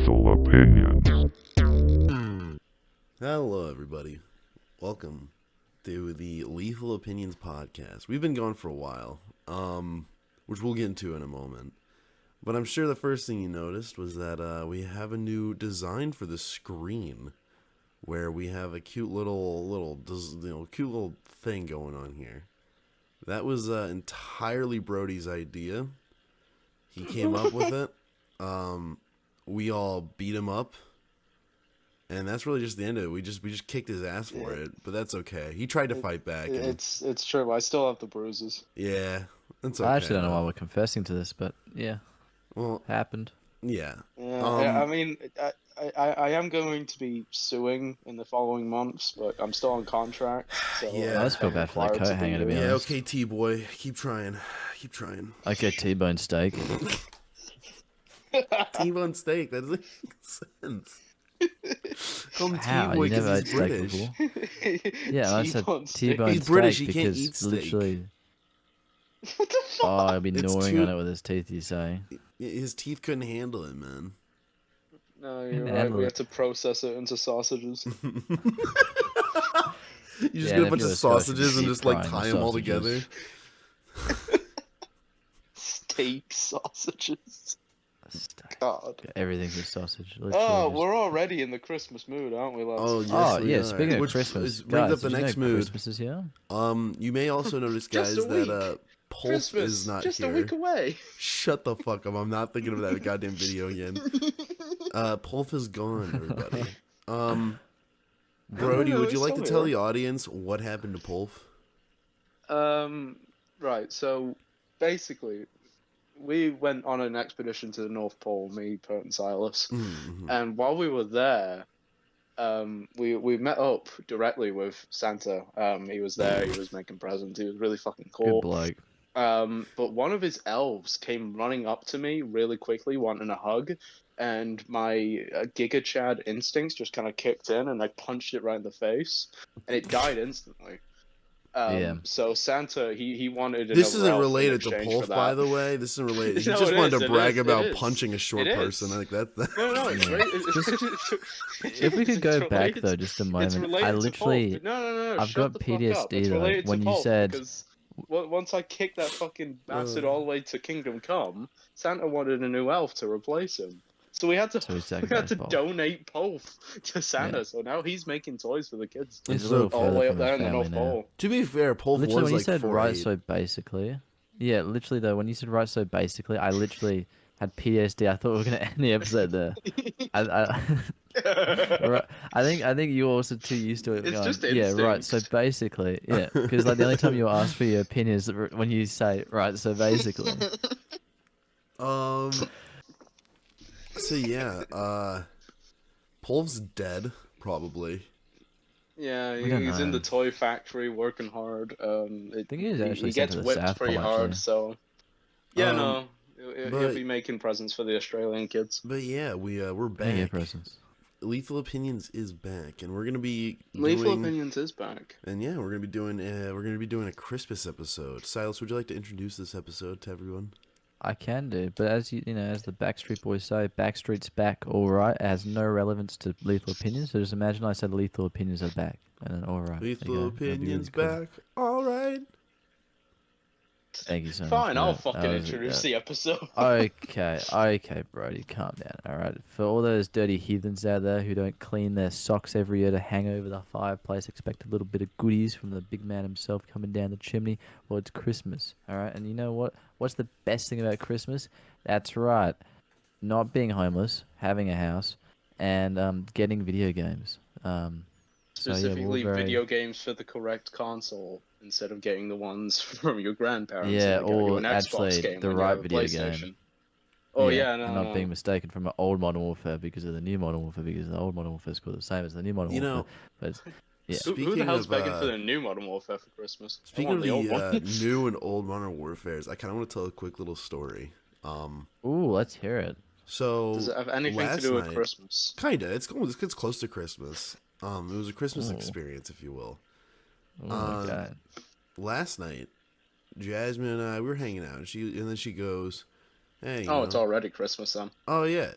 Lethal Opinions. Hello, everybody. Welcome to the Lethal Opinions podcast. We've been going for a while, which we'll get into in a moment. But I'm sure the first thing you noticed was that we have a new design for the screen, where we have a cute little thing going on here. That was entirely Brody's idea. He came up with it. We all beat him up. And that's really just the end of it. We just kicked his ass for it, but that's okay. He tried to fight back. It's true. I still have the bruises. Yeah, that's okay. I actually don't know why we're confessing to this, but yeah, Well, happened. yeah. Yeah, I mean, I am going to be suing in the following months, but I'm still on contract. So Yeah. I just feel bad for that coat hanger, to be Yeah, honest. okay, T-boy. Keep trying. Okay, T-bone steak. T-bone steak. That doesn't make sense. Call him How? T-boy You never had because he's steak British. before? Yeah, I said T-bone steak. T-bone He's British, steak he can't because eat steak. literally... What the fuck? Oh, I'll be It's gnawing too- on it with his teeth, you say? His teeth couldn't handle it, man. No, you're Yeah, right. We look. have to process it into sausages. You just Yeah, get and a if bunch you of were Scottish, sausages and deep just like frying tie the them all sausages. together. Steak sausages. Steak. God. Everything's a sausage. Literally Oh, just- we're already in the Christmas mood, aren't we, lads? Oh, yes, Oh, we yeah, are. speaking of Which Christmas, brings guys, up the did you next know mood. Christmas is here? You may also notice, guys, Just a week. that Polf Christmas, is not just here. a week away. Shut the fuck up! I'm not thinking of that goddamn video again. Polf is gone, everybody. Brody, No, would you it's like to still tell here. the audience what happened to Polf? Right, so basically, we went on an expedition to the North Pole, me, Pert, and Sylas. Mm-hmm. And while we were there, we met up directly with Santa. He was there, he was making presents, he was really fucking Good cool. bloke. But one of his elves came running up to me really quickly, wanting a hug, and my Giga Chad instincts just kind of kicked in, and I punched it right in the face, and it died instantly. Yeah. So Santa, he wanted. This another isn't elf in related to exchange Polf, for by that. the way. This isn't related. He No, just it wanted is, to it brag is, it about is. punching a short It person. is. Like that. No, it's Yeah. right. If we could go back though, just a It's moment. related I to literally, Polf. No. I've Shut got the fuck up. PTSD It's though. related When to you Polf said, because once I kicked that fucking bastard all the way to Kingdom Come, Santa wanted a new elf to replace him. So we had to So he we had sacrificed to Polf. donate Polf to Santa. Yeah. So now he's making toys for the kids. he's a So- little All the further way up from there his in the family North now. Pole. To be fair, Polf Literally, was when you like said 4'8". right so basically, yeah, literally though, when you said right so basically, I literally had PTSD. I thought we were gonna end the episode there. Right, I think you were also too used to it. It's Going, just yeah, right. So instinct. basically, yeah, because like the only time you ask for your opinion is when you say right. So basically, So yeah, Polf's dead, probably. Yeah, We don't he's in know. the toy factory working hard. I think he was actually he sent gets to the whipped South pretty Pole. hard, Actually, so yeah, Um, no, he'll but- be making presents for the Australian kids. But yeah, we're yeah, yeah, back. presents. Lethal Opinions is back, and we're gonna be Lethal doing. Opinions is back. And yeah, we're gonna be doing a Christmas episode. Silas, would you like to introduce this episode to everyone? I can do, but as you know, as the Backstreet Boys say, Backstreet's back. All right, it has no relevance to Lethal Opinions. So just imagine I said Lethal Opinions are back, and then all right. there you Lethal go. That'd be Opinions really cool. back. All right. Thank you so much. Fine, for I'll that. fucking That was- introduce the episode. Okay, Brody, calm down. All right, for all those dirty heathens out there who don't clean their socks every year to hang over the fireplace, expect a little bit of goodies from the big man himself coming down the chimney. Well, it's Christmas, all right. And you know what? What's the best thing about Christmas? That's right, not being homeless, having a house, and getting video games. So yeah, Specifically, we're very... video games for the correct console instead of getting the ones from your grandparents. Yeah, and they got you or an actually Xbox game the when you right have a video game. PlayStation. Oh yeah, no, and not no. being mistaken from an old Modern Warfare because of the new Modern Warfare, because the old Modern Warfare is called the same as the new Modern You Warfare. know, But it's, yeah. Who the Speaking hell's of, begging for the new Modern Warfare for Christmas? I Speaking want of the old one. new and old Modern Warfares, I kind of want to tell a quick little story. Ooh, let's hear it. So Does it have anything to last do with night- Christmas? Kinda. It's close to Christmas. It was a Christmas Ooh. experience, if you will. Oh my god. Last night, Jasmine and I we were hanging out, and then she goes, hey, Oh, it's already Christmas then. oh yeah,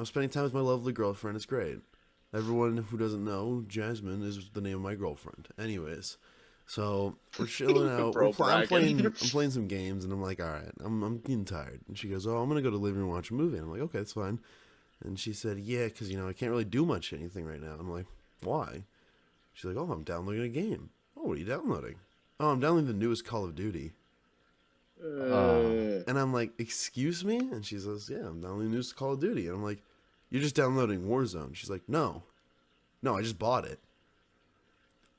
spending time with my lovely girlfriend is great. Everyone who doesn't know, Jasmine is the name of my girlfriend. Anyways, so we're chilling out. Bro, I'm bragging. I'm playing some games, and I'm like, all right, I'm getting tired. And she goes, oh, I'm gonna go to the living room and watch a movie. And I'm like, okay, that's fine. And she said, yeah, because I can't really do much anything right now. I'm like, why? She's like, oh, I'm downloading a game. Oh, what are you downloading? Oh, I'm downloading the newest Call of Duty. And I'm like, excuse me? And she says, yeah, I'm downloading the newest Call of Duty. And I'm like, you're just downloading Warzone. She's like, no, I just bought it.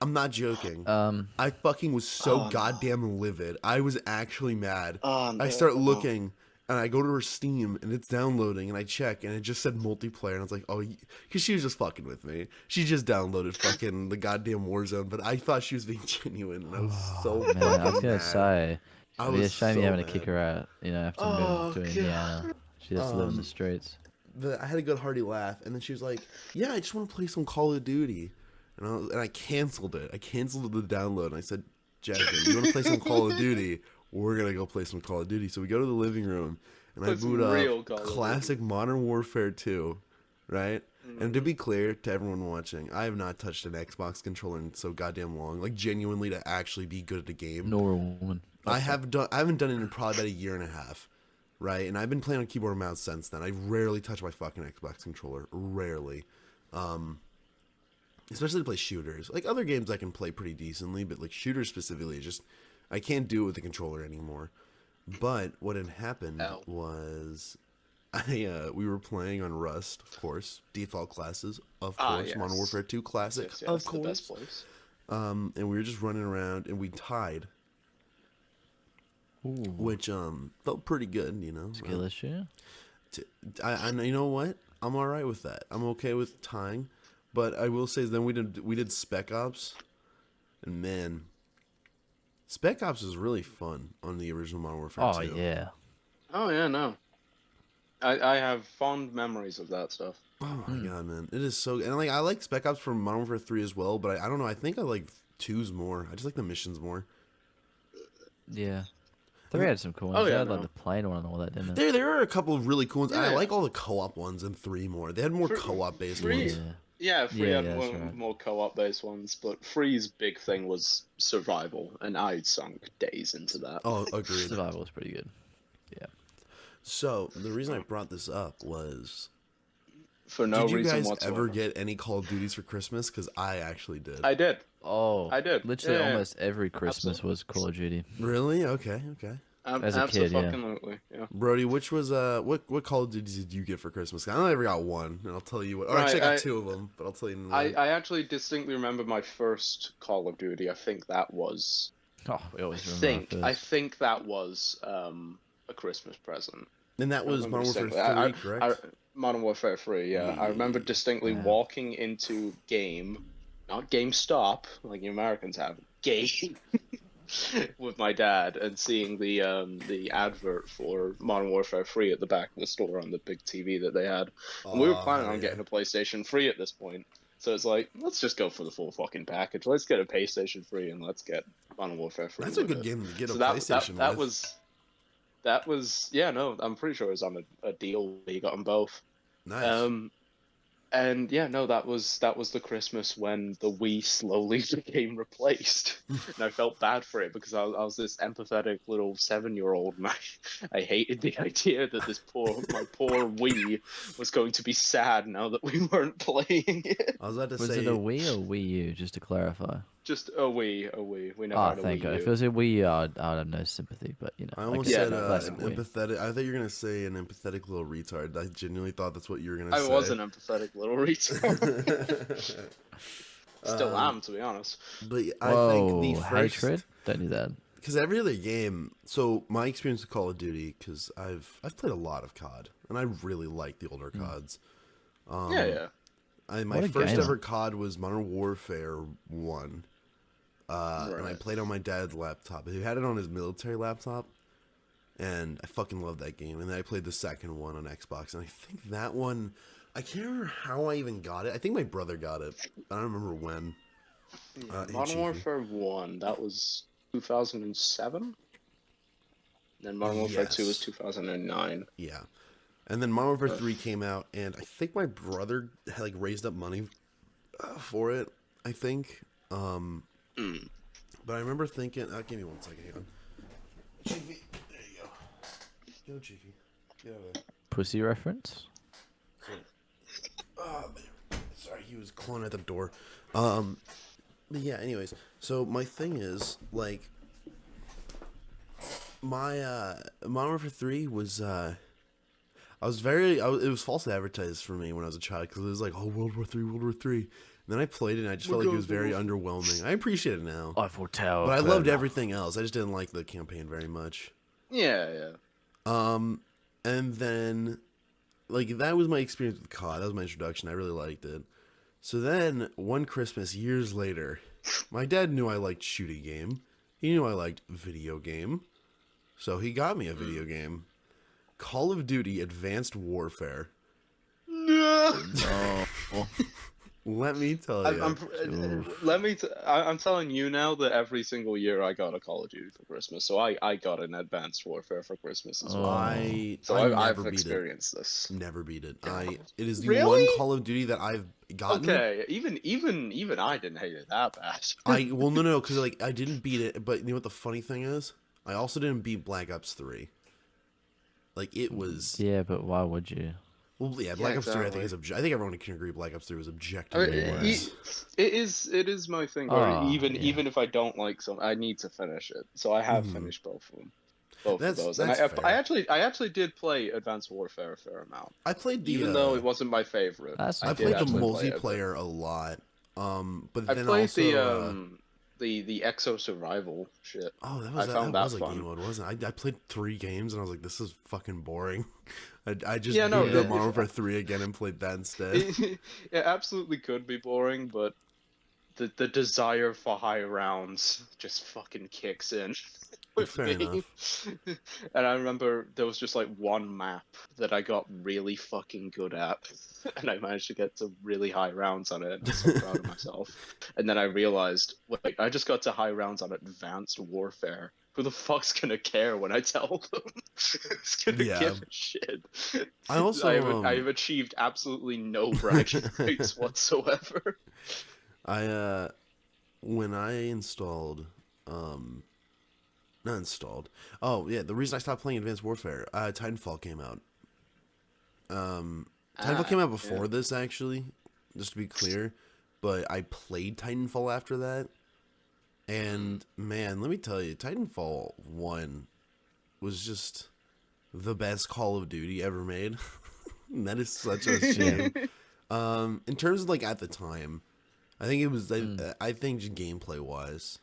I'm not joking. I fucking was so goddamn livid. I was actually mad. I start looking, and I go to her Steam, and it's downloading, and I check, and it just said multiplayer, and I was like, oh, because she was just fucking with me. She just downloaded fucking the goddamn Warzone, but I thought she was being genuine, and I was so Man, fucking I was gonna mad. say, it'd be a shame you having to mad. kick her out. After moving to Indiana, she has to live in the streets. I had a good hearty laugh, and then she was like, yeah, I just want to play some Call of Duty. And I canceled it. I canceled the download. And I said, Jasmine, you want to play some Call of Duty? We're going to go play some Call of Duty. So we go to the living room, and I boot up classic Modern Warfare 2, right? Mm-hmm. And to be clear to everyone watching, I have not touched an Xbox controller in so goddamn long. Like, genuinely to actually be good at a game. Nor a woman. I haven't done it in probably about a year and a half, right? And I've been playing on keyboard and mouse since then. I rarely touch my fucking Xbox controller. Rarely. Especially to play shooters. Like, other games I can play pretty decently, but, like, shooters specifically, I can't do it with the controller anymore. But what had happened was we were playing on Rust, of course. Default classes, of course. Yes. Modern Warfare 2 Classic, yes, of course. The best place. And we were just running around, and we tied. Ooh. Which felt pretty good, Skill issue? I you know what? I'm all right with that. I'm okay with tying. But I will say, then we did Spec Ops, and man, Spec Ops is really fun on the original Modern Warfare 2. Oh yeah. Oh yeah, no. I have fond memories of that stuff. Oh my god, man, it is so. And I like Spec Ops from Modern Warfare 3 as well, but I don't know. I think I like 2's more. I just like the missions more. Yeah. 3 had some cool ones. They had like the plane one and all that, didn't they? There are a couple of really cool ones. Yeah. I like all the co-op ones in 3 more. They had more co-op based ones. Yeah, 3 had more co-op based ones, but 3's big thing was survival, and I sunk days into that. Oh, agreed. Survival was pretty good. Yeah. So the reason I brought this up was, for no reason whatsoever. Did you guys ever get any Call of Duties for Christmas? Because I actually did. I did. Oh, I did. Literally, almost every Christmas was Call of Duty. Really? Okay. As a kid, yeah. Brody, which was what Call of Duty did you get for Christmas? I only ever got one, and I'll tell you what. Or actually, I got 2 of them, but I'll tell you. I actually distinctly remember my first Call of Duty. I think that was. Oh, we always remember. I think that was a Christmas present. And that was Modern Warfare 3, correct? Modern Warfare 3, yeah. I remember distinctly walking into not GameStop, like the Americans have, Game, with my dad, and seeing the advert for Modern Warfare 3 at the back of the store on the big TV that they had. And we were planning on getting a PlayStation 3 at this point. So it's like, let's just go for the full fucking package. Let's get a PlayStation 3 and let's get Modern Warfare 3. That's a good game to get a PlayStation with. That was no, I'm pretty sure it was on a deal where you got them both. Nice. And yeah, no, that was the Christmas when the Wii slowly became replaced, and I felt bad for it because I was this empathetic little 7-year-old, and I hated the idea that my poor Wii was going to be sad now that we weren't playing it. I was about to say, was it a Wii or Wii U? Just to clarify. Just a Wii. We never had a thank Wii God. U. If it was a Wii U, I'd have no sympathy. But I almost said an empathetic. I thought you were gonna say an empathetic little retard. I genuinely thought that's what you were gonna say. I was an empathetic little retard. Still am, to be honest. But I think the first hatred. Don't do that. Because every other game. So my experience with Call of Duty, because I've played a lot of COD, and I really like the older CODs. Yeah. My first ever COD was Modern Warfare 1. And I played on my dad's laptop. He had it on his military laptop, and I fucking loved that game. And then I played the second one on Xbox, and I think that one, I can't remember how I even got it. I think my brother got it. I don't remember when. Modern Warfare 1, that was 2007? Then Modern Warfare 2 was Yes. 2009. Yeah. And then Modern Warfare 3 came out, and I think my brother had like raised up money for it. I think. But I remember thinking. Give me 1 second. Hang on. Chiefy, there you go. Go, Chiefy. Get over there. Pussy reference? Sorry, he was clawing at the door. But yeah. Anyways, so my thing is like, my Modern Warfare 3 was it was falsely advertised for me when I was a child because it was like, oh, World War 3, World War 3. And then I played it and I just felt like it was very underwhelming. I appreciate it now. Eiffel Tower. But I loved everything else. I just didn't like the campaign very much. Yeah. And then, like, that was my experience with COD. That was my introduction. I really liked it. So then, one Christmas, years later, my dad knew I liked shooting game. He knew I liked video game. So he got me a video game. Call of Duty Advanced Warfare. No. Let me tell you. I'm telling you now that every single year I got a Call of Duty for Christmas, so I got an Advanced Warfare for Christmas as well. I've experienced this. Never beat it. It is the Really? one Call of Duty that I've gotten. Okay, even I didn't hate it that bad. No, because like I didn't beat it, but you know what the funny thing is? I also didn't beat Black Ops 3. Like it was. Yeah, but why would you? Well, yeah, Black Ops 3 I think is I think everyone can agree Black Ops 3 was objectively worse. It is my thing. Where even if I don't like some, I need to finish it. So I have finished both of them. Both of those. And I actually did play Advanced Warfare a fair amount. I played even though it wasn't my favorite. I played the multiplayer a lot. But I then played also the Exo Survival shit. Oh, that was a game mode, wasn't it? I played 3 games and I was like, this is fucking boring. I just booted up Modern Warfare 3 again and played that instead. It absolutely could be boring, but the desire for high rounds just fucking kicks in with Fair me. enough. And I remember there was just like one map that I got really fucking good at, and I managed to get to really high rounds on it. I'm so proud of myself. And then I realized, wait, I just got to high rounds on Advanced Warfare. Who the fuck's gonna care when I tell them? Who's gonna give a shit? I've achieved absolutely no bragging rights whatsoever. When I installed, not installed. Oh yeah, the reason I stopped playing Advanced Warfare, Titanfall came out. Titanfall came out before this actually, just to be clear, but I played Titanfall after that. And man, let me tell you, Titanfall 1 was just the best Call of Duty ever made. That is such a shame. In terms of like at the time, I think it was. I think just gameplay wise,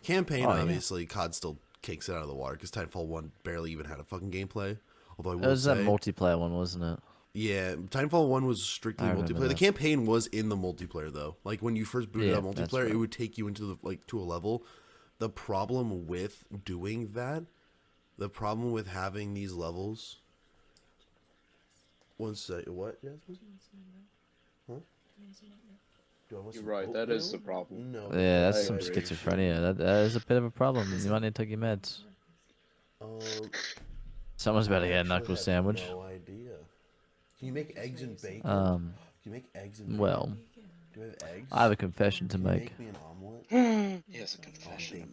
campaign obviously, COD still kicks it out of the water because Titanfall 1 barely even had a fucking gameplay. Although it was that multiplayer one, wasn't it? Yeah, Titanfall 1 was strictly multiplayer. The campaign was in the multiplayer though. Like when you first booted up multiplayer, it would take you into to a level. The problem with doing that, the problem with having these levels. One second, what? Huh? You're right. That is the problem. No. Yeah, that's some schizophrenia. That is a bit of a problem. You might need to take your meds. Someone's about to get a knuckle sandwich. No idea. Can you make eggs and bacon? Can you make eggs and bacon? Well, do I have eggs? I have a confession to make. Make me an omelet? Yes, a confession.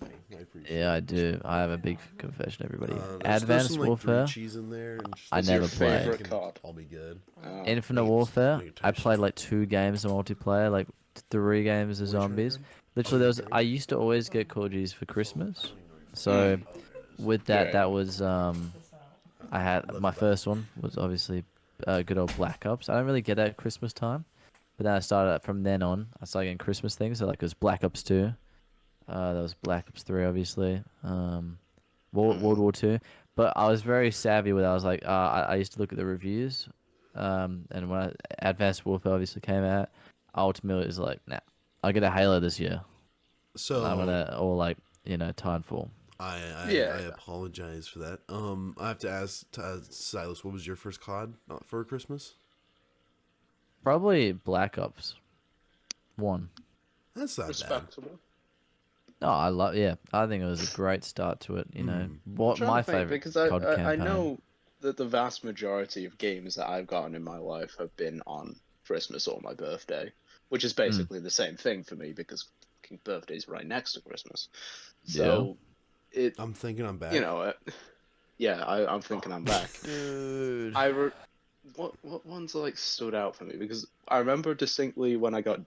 Yeah, I do. I have a big confession, everybody. There's Advanced some, Warfare. Cheese in there and I never played. I'll be good. Infinite Warfare. I played like 2 games of multiplayer, like 3 games of zombies. Literally, I used to always get Call of Duties for Christmas. So, with that, that was I had my first one was obviously good old Black Ops. I don't really get that at Christmas time, but then I started from then on. I started getting Christmas things. So like it was Black Ops 2. There was Black Ops 3, obviously. World War 2. But I was very savvy with it. I was like, I used to look at the reviews. And when Advanced Warfare obviously came out, I ultimately was like, nah, I'll get a Halo this year. So I'm gonna, or like, Titanfall. I apologize for that. I have to ask Sylas, what was your first COD for Christmas? Probably Black Ops 1. That's not Respectable. bad. No, I think it was a great start to it. You know, Mm. what Trying my to think favorite because COD I campaign. know that the vast majority of games that I've gotten in my life have been on Christmas or my birthday, which is Mm, basically the same thing for me because fucking birthday's right next to Christmas. yeah. So it, I'm thinking I'm you back. know, yeah, I'm thinking I'm back. Dude. I re what ones like stood out for me because I remember distinctly when I got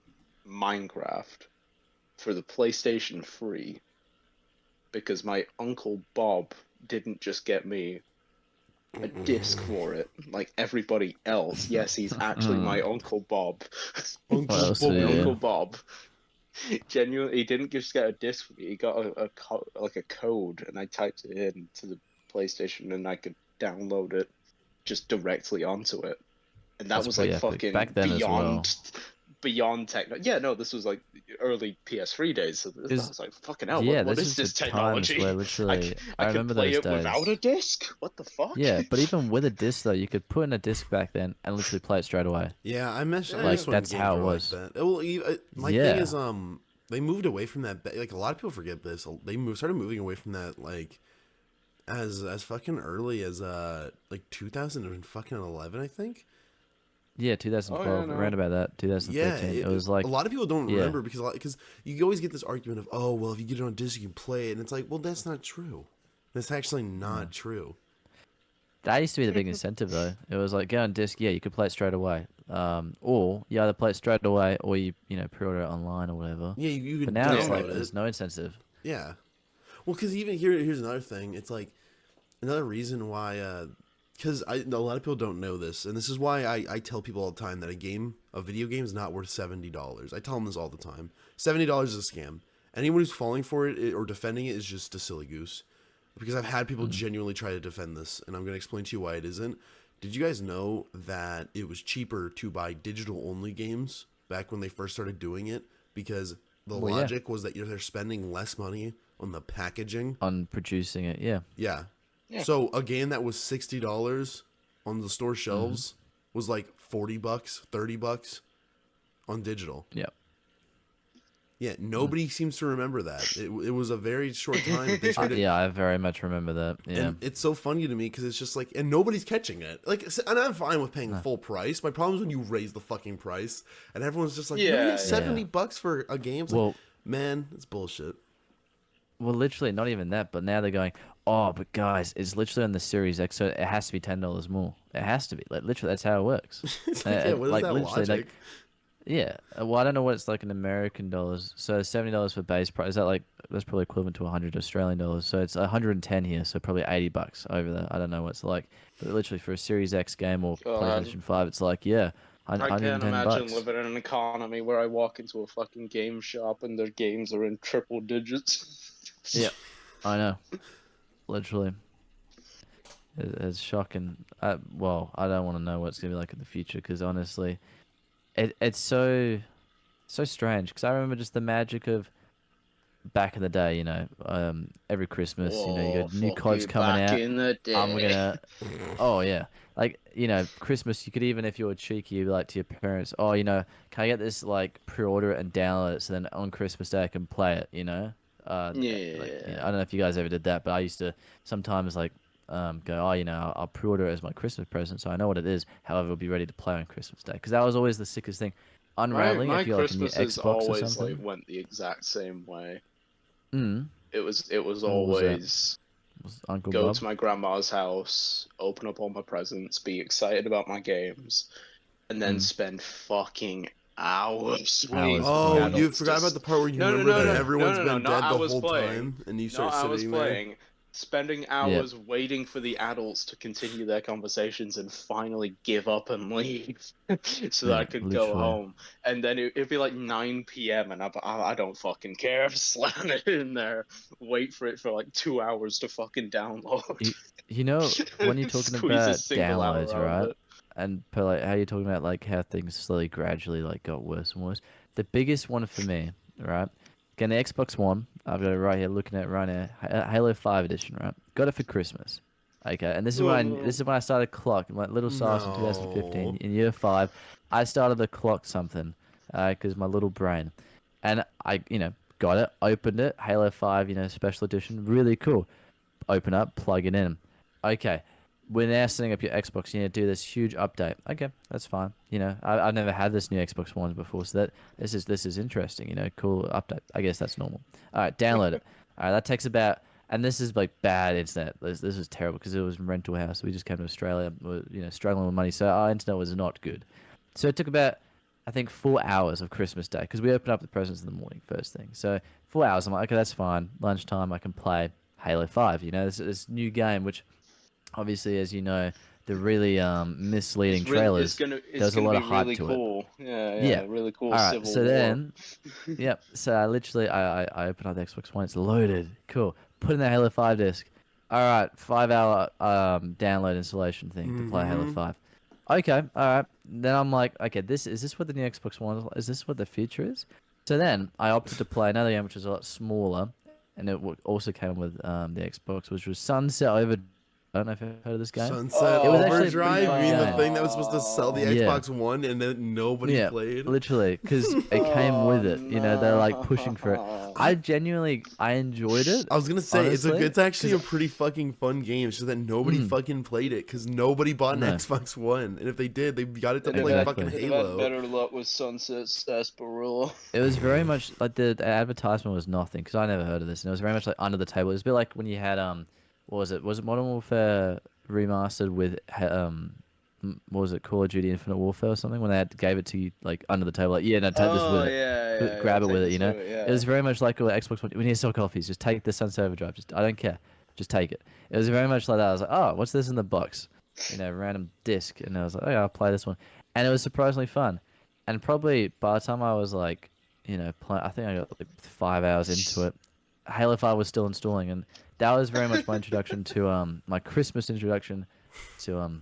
Minecraft for the PlayStation 3 because my uncle Bob didn't just get me a disc for it like everybody else. Yes, he's actually my Uncle Bob. What Uncle else did My he Bobby. do? Uncle Bob. Genuinely, he didn't just get a disc for me. He got like a code, and I typed it in to the PlayStation, and I could download it just directly onto it. And that That's was pretty like epic. Back fucking then as well. beyond techno. Yeah, no, this was like early PS3 days. So I Because was like, fucking hell, yeah, what this is was the this times where technology? literally I I could remember play those it without a days. disc. What the fuck? Yeah, but even with a disc though, you could put in a disc back then and literally play it straight away. Yeah, I Yeah. miss Like when that's games how it were like was. that. Well, my thing is, Yeah. they moved away from that. Like a lot of people forget this. Started moving away from that, like as fucking early as like 2011, I think. Yeah, Oh yeah, 2012, around no. about that, Yeah, 2013. It was a like, lot of people don't yeah. remember because you always get this argument of, oh well, if you get it on disc you can play it, and it's like, well, that's not true. That's actually not true. That used to be the big incentive though. It was like get on disc, yeah, you could play it straight away. Or you either play it straight away or you pre-order it online or whatever. Yeah, you But can now it's Yeah. like download it. there's no incentive. Yeah, well, because even here's another thing. It's like another reason why, because a lot of people don't know this, and this is why I tell people all the time that a video game is not worth $70. I tell them this all the time. $70 is a scam. Anyone who's falling for or defending it is just a silly goose. Because I've had people genuinely try to defend this, and I'm going to explain to you why it isn't. Did you guys know that it was cheaper to buy digital only games back when they first started doing it? Because the Well, yeah, logic was that they're spending less money on the packaging. on producing it, yeah. Yeah. Yeah. So a game that was $60 on the store Mm-hmm. shelves was like $40, $30 on digital. Yeah. Yeah, nobody seems to remember that. It was a very short time that they started. Yeah, I very much remember that. Yeah. And it's so funny to me because it's just like, and nobody's catching it. Like, and I'm fine with paying No. full price. My problem is when you raise the fucking price, and everyone's just like, "You Yeah, get yeah. 70 bucks for a game." It's Well, like, man, it's bullshit. well, literally not even that, but now they're going, oh, but guys, it's literally on the Series X, so it has to be $10 more. It has to be. Like literally, that's how it works. It's like, yeah, what is Like that literally, logic? yeah. Well, I don't know what it's like in American dollars. So $70 for base price. Is that like that's probably equivalent to 100 Australian dollars. So it's 110 here. So probably $80 over there. I don't know what it's like, but literally for a Series X game or God, PlayStation 5, it's like yeah, I can't 110 imagine bucks. living in an economy where I walk into a fucking game shop and their games are in triple digits. Yeah, I know. Literally, it's shocking. Well, I don't want to know what it's gonna be like in the future because honestly, it's so strange. Because I remember just the magic of back in the day, every Christmas, you Oh, got new fuck codes you, coming back out. in the We're day. gonna, oh yeah, like Christmas. You could even, if you were cheeky, you'd be like to your parents, oh, can I get this like pre-order it and download it so then on Christmas Day I can play it. Like I Yeah. don't know if you guys ever did that, but I used to sometimes like go, oh, I'll pre-order it as my Christmas present, so I know what it is. However, it'll be ready to play on Christmas Day because that was always the sickest thing. My Unraveling, my if you're like a new Christmases Xbox or always like something. went the exact same way. Mm. It was What was that? always Was Uncle go Bob? to my grandma's house, open up all my presents, be excited about my games, and then Mm. spend fucking hours waiting Hours for the Oh, playing it. you adults to. forgot about the part where you No, no, remember no, that no, Yeah. no, everyone's no, no, been not dead I the was whole playing. time, and you No, start I was sitting there. playing. Spending Yeah. hours waiting for the adults to continue their conversations and finally give up and leave so that I Yeah. could go Literally. home. And then it'd be like 9 p.m. and I don't fucking care. Slam it in there. Wait for it for like 2 hours to fucking download. You, when you're talking Squeeze a about single hour downloads, out of right? it. And but like how you're talking about like how things slowly, gradually like got worse and worse. The biggest one for me, right? Again, the Xbox One. I've got it right here, looking at it right now. Halo 5 edition, right? Got it for Christmas. Okay, and Oh this no. is when I started clock. My little Sylas in No. 2015 in year 5. I started the clock something, because my little brain, and I got it, opened it, Halo 5, special edition, really cool. Open up, plug it in. Okay, we're now setting up your Xbox. You need to do this huge update. Okay, that's fine. I've never had this new Xbox One before, so this is interesting. Cool update. I guess that's normal. All right, download it. All right, that takes about, and this is like bad internet. This is terrible because it was a rental house. We just came to Australia, struggling with money, so our internet was not good. So it took about, I think, 4 hours of Christmas Day because we opened up the presents in the morning first thing. So 4 hours, I'm like, okay, that's fine. Lunchtime, I can play Halo 5. This new game, which obviously, as you know, the really misleading trailers, there's a lot of hype really to cool. it. Yeah, really cool. All right, Civil so War. then, yep. So I literally, I open up the Xbox One. It's loaded. Cool. Put in the Halo 5 disc. All right, 5 hour download installation thing to play Halo 5. Okay, all right. Then I'm like, okay, is this what the new Xbox One is? Is this what the future is? So then I opted to play another game which was a lot smaller, and it also came with the Xbox, which was Sunset Overdrive. I don't know if you've heard of this game. Sunset It was actually a Overdrive? pretty You mean fun the game. thing that was supposed to sell the Yeah. Xbox One and then nobody played? Literally, because it came with it. They're like pushing for it. I enjoyed it. I was gonna say honestly, it's actually a pretty fucking fun game. It's just that nobody fucking played it because nobody bought an No. Xbox One, and if they did, they got it to play Exactly. fucking They've had Halo. better luck with Sunset Sarsaparilla. It was very much like the advertisement was nothing because I never heard of this, and it was very much like under the table. It was a bit like when you had what was it? Was it Modern Warfare remastered with what was it, Call of Duty Infinite Warfare or something, when they gave it to you like under the table, like, yeah, no, take this with it. Grab it with it, It was very much like Xbox One. We need to sell coffees. Just take the Sunset Overdrive. I don't care. Just take it. It was very much like that. I was like, oh, what's this in the box? Random disc. And I was like, oh, yeah, I'll play this one. And it was surprisingly fun. And probably by the time I was like, I think I got like 5 hours into it, Halo 5 was still installing. And that was very much my introduction to, my Christmas introduction to,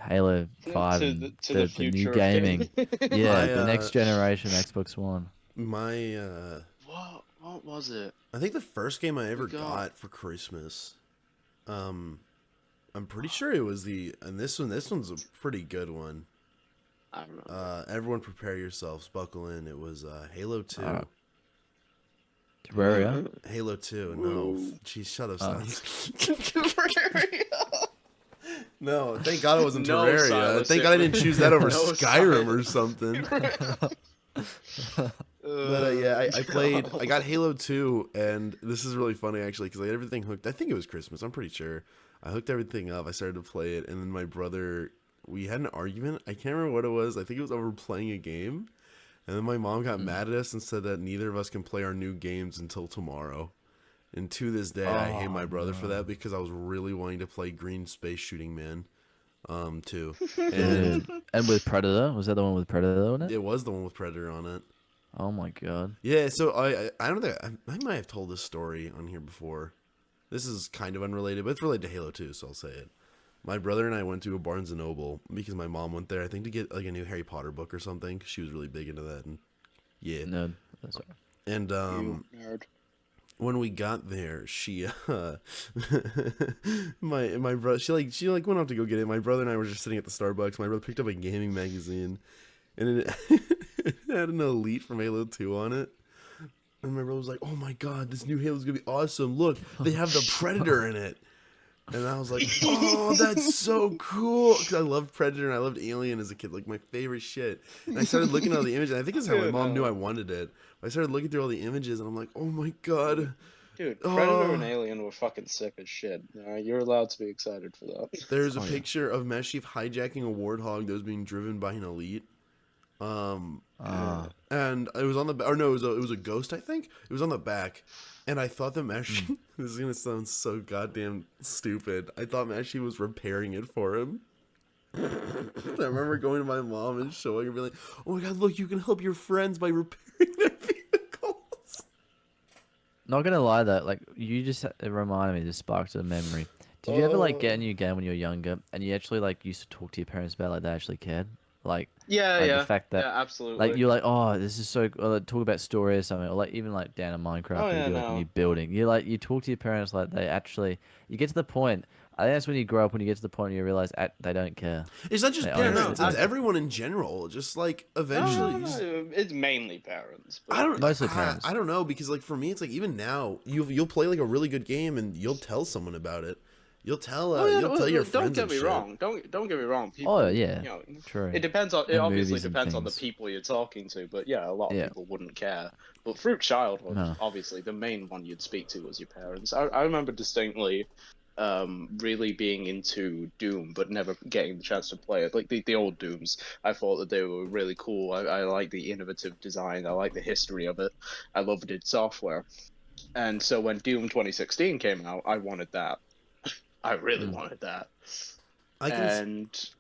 Halo 5 and to the new future of gaming. Yeah, the My, next generation Xbox One. What was it? I think the first game I ever got? got for Christmas, I'm pretty sure it was and this one's a pretty good one. I don't know. Everyone prepare yourselves, buckle in. It was Halo 2. Terraria? Halo 2, no. Jeez, shut up, Silas. Terraria. No, thank God it wasn't No, Terraria. Silas, Thank God I didn't choose that over No, Skyrim or Silas. something. But yeah, I got Halo 2, and this is really funny actually, because I had everything hooked. I think it was Christmas, I'm pretty sure. I hooked everything up, I started to play it, and then my brother, we had an argument. I can't remember what it was. I think it was over playing a game. And then my mom got mad at us and said that neither of us can play our new games until tomorrow. And to this day, I hate my brother for that because I was really wanting to play Green Space Shooting Man, too. And And with Predator? Was that the one with Predator on it? it was the one with Predator on it. Oh my god. Yeah, so I don't think I might have told this story on here before. This is kind of unrelated, but it's related to Halo 2, so I'll say it. My brother and I went to a Barnes & Noble because my mom went there, I think, to get like a new Harry Potter book or something, 'cause she was really big into that. And yeah. No, that's all right. And You nerd. when we got there, she my brother, she went up to go get it. My brother and I were just sitting at the Starbucks. My brother picked up a gaming magazine, and it had an Elite from Halo 2 on it. And my brother was like, "Oh my god, this new Halo's gonna be awesome! Look, they have the Predator in it." And I was like, "Oh, that's so cool!" Because I loved Predator and I loved Alien as a kid, like my favorite shit. And I started looking at all the images. And I think that's how my mom knew I wanted it. I started looking through all the images, and I'm like, "Oh my god!" Dude, Predator and Alien were fucking sick as shit. You're allowed to be excited for that. There's a picture of Master Chief hijacking a warthog that was being driven by an Elite. And it was on the or no, it was a Ghost, I think. It was on the back, and I thought that Master Chief, this is gonna sound so goddamn stupid. I thought Master Chief was repairing it for him. I remember going to my mom and showing her, being like, "Oh my god, look, you can help your friends by repairing their vehicles." Not gonna lie though, like you just it reminded me, just sparked a memory. Did you ever like get a new game when you were younger, and you actually like used to talk to your parents about like they actually cared, like the fact that absolutely. like you're like, oh, this is so, or like, talk about story or something, or like even like down in Minecraft, where you do like a new building. You talk to your parents like they actually. You get to the point. I think that's when you grow up, when you get to the point where you realize they don't care. It's not just They parents; honestly it's don't. everyone in general. Just like eventually, No, it's mainly parents. But I don't. Mostly parents. I don't know because like for me, it's like even now you'll play like a really good game and you'll tell someone about it. You'll tell you'll tell your friends. Don't get me and shit. wrong. Don't get me wrong. People, Oh yeah, you know, true. it depends on. It And obviously movies and depends on the things. people you're talking to. But yeah, a lot of Yeah. people wouldn't care. But through childhood, No. obviously, the main one you'd speak to was your parents. I remember distinctly, really being into Doom, but never getting the chance to play it. Like the old Dooms, I thought that they were really cool. I like the innovative design. I like the history of it. I loved id Software. And so when Doom 2016 came out, I wanted that. I really wanted that. I can. And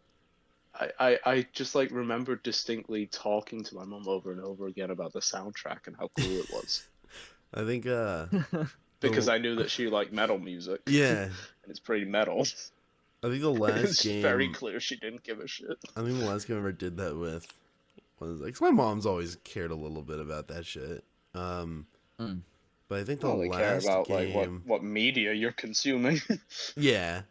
I just like remember distinctly talking to my mom over and over again about the soundtrack and how cool it was. I think. Because I knew that she liked metal music. Yeah. And it's pretty metal. I think the last It's game. very clear she didn't give a shit. I think the last game I ever did that with was like 'cause my mom's always cared a little bit about that shit. But I think the Well, they care last about game. like what media you're consuming. Yeah.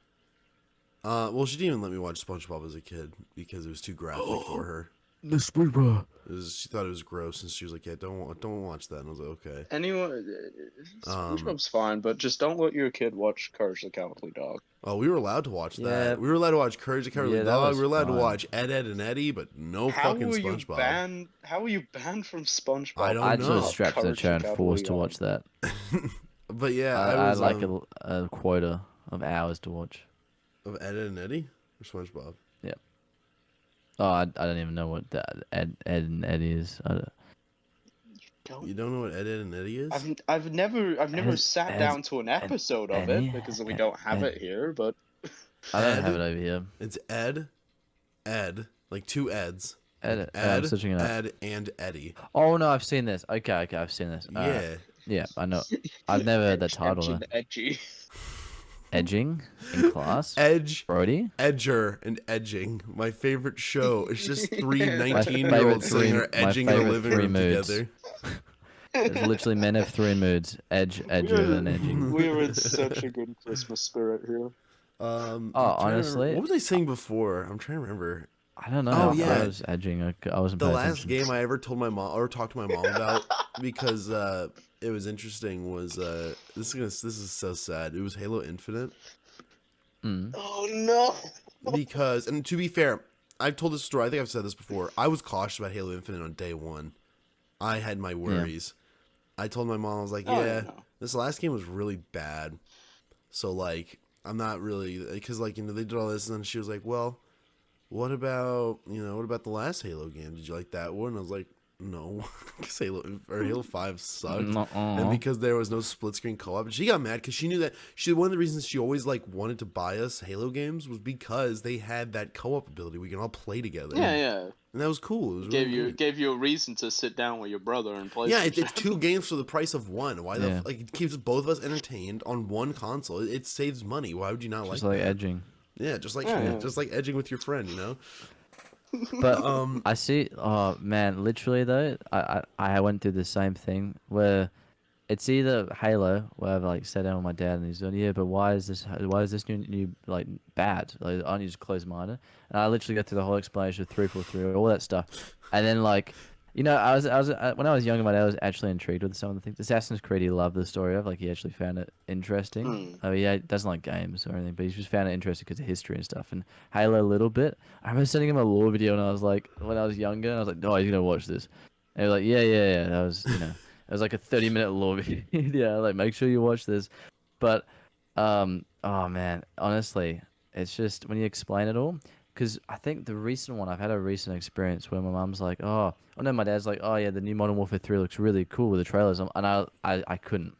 Well, she didn't even let me watch SpongeBob as a kid because it was too graphic for her. The SpongeBob. She thought it was gross, and she was like, "Yeah, don't watch that." And I was like, "Okay." Anyone, SpongeBob's fine, but just don't let your kid watch Courage the Cowardly Dog. Oh, we were allowed to watch Yeah. that. We were allowed to watch Courage the Cowardly Yeah, that Dog. was We were allowed to fine. watch Ed, Ed, and Eddie, but no fucking SpongeBob. How were you banned from SpongeBob? I don't I know. just was strapped to the Courage chair the and forced to Cowardly watch that. But yeah, I was had like a quota of hours to watch. of Ed, Ed, and Eddie or SpongeBob. Yeah. Oh, I don't even know what Ed and Eddie is. You don't know what Ed, Ed, and Eddie is? I've never sat Ed- down to an episode of Eddie? it because we don't have it here. But I don't Ed? have it over here. It's Ed, like two Eds. Ed, Ed, I'm searching it up. Ed, and Eddie. Oh no, I've seen this. Okay, I've seen this. Yeah. Yeah, I know. I've never heard that title though. Edgy. Edging in class. Edge, Brody. Edger, and Edging. My favorite show. It's just three My 19-year-olds sitting there my edging in the favorite living three room moods. together. It's literally men have three moods: edge, edger, and edging. We're in such a good Christmas spirit here. I'm trying Oh, to remember- honestly, what was I saying before? I'm trying to remember. I don't know. Oh, yeah. I was edging. I wasn't. The paying last attention. game I ever told my mom or talked to my mom about because it was interesting was this is so sad. It was Halo Infinite Oh no! because, and to be fair, I've told this story. I think I've said this before. I was cautious about Halo Infinite on day one. I had my worries. I told my mom, I was like, Oh, yeah, no. this last game was really bad. So like, I'm not really because like they did all this, and then she was like, well, what about the last Halo game? Did you like that one? I was like, no, because Halo 5 sucked, and because there was no split screen co-op, and she got mad because she knew that one of the reasons she always like wanted to buy us Halo games was because they had that co-op ability. We can all play together. Yeah. And that was cool. It was Gave really you neat. gave you a reason to sit down with your brother and play. Yeah, some it's shit. 2 games for the price of 1. Why Yeah. like it keeps both of us entertained on one console. It saves money. Why would you not Just like like that? edging. Yeah, just like Yeah. just like edging with your friend, you know. But I see. Oh man, literally though, I went through the same thing where it's either Halo, where I've like sat down with my dad and he's going, yeah, but why is this new like bad? Like, aren't you just closed-minded? And I literally go through the whole explanation of 343, all that stuff, and then like. You know, I was when I was younger, my dad was actually intrigued with some of the things. Assassin's Creed, he loved the story of. Like, he actually found it interesting. Oh, yeah, he doesn't like games or anything, but he just found it interesting because of history and stuff. And Halo a little bit. I remember sending him a lore video, and I was like, when I was younger, and I was like, oh, he's gonna watch this. And he was like, yeah. That was, it was like a 30-minute lore video. Yeah, like make sure you watch this. But, oh man, honestly, it's just when you explain it all. Because I think the recent one, I've had a recent experience where my mum's like, oh no, my dad's like, oh yeah, the new Modern Warfare 3 looks really cool with the trailers. And I couldn't.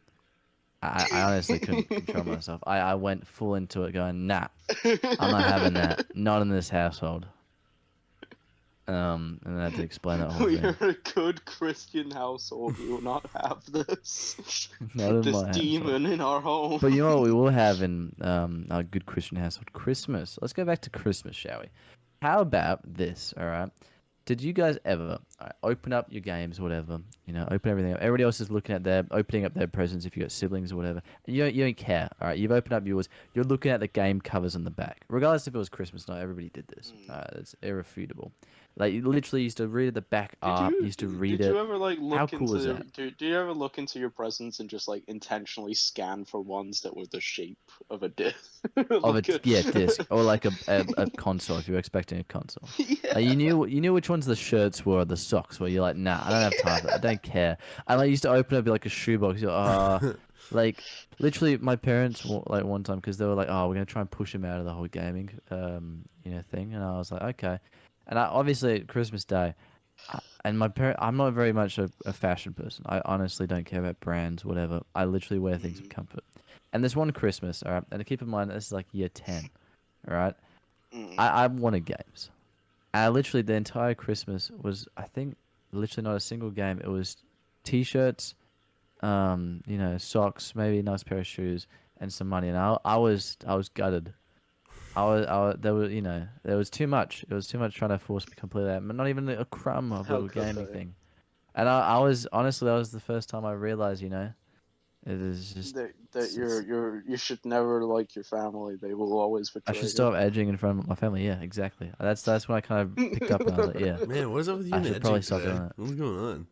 I honestly couldn't control myself. I went full into it going, nah, I'm not having that. Not in this household. And I had to explain that whole thing. We're a good Christian household. We will not have this. Not in this my household. demon in our home. But you know what we will have in our good Christian household? Christmas. Let's go back to Christmas, shall we? How about this, all right? Did you guys ever Alright, open up your games, whatever. You know, open everything up. Everybody else is looking at their opening up their presents if you got siblings or whatever. And you don't care. All right, you've opened up yours. You're looking at the game covers on the back, regardless if it was Christmas. Not everybody did this. It's irrefutable. Like you literally used to read at the back art. You used to read did it. you ever like How look cool is into that? do you ever look into your presents and just like intentionally scan for ones that were the shape of a disc? Of a disc or like a console if you were expecting a console. Like you knew which ones the shirts were, or the socks where you're like, nah, I don't have time for that. I don't care. And I used to open up like a shoebox. Like literally, my parents like one time because they were like, oh, we're gonna try and push him out of the whole gaming thing, and I was like, okay. And I obviously Christmas Day, and my parent, I'm not very much a fashion person. I honestly don't care about brands, whatever. I literally wear things of comfort. And this one Christmas, all right, and keep in mind this is like year 10, all right. I wanted games. I literally the entire Christmas was I think literally not a single game. It was t-shirts, socks, maybe a nice pair of shoes, and some money. And I was gutted. There was too much. It was too much trying to force me completely out. Not even a crumb of a How little could gaming they? thing. And I was honestly that was the first time I realized, it is just That you should never like your family. They will always I betray should you. stop edging in front of my family. Yeah, exactly. That's when I kind of picked up and I was like, yeah, Man, what is up with you I and should edging probably stop today? doing that. What's going on?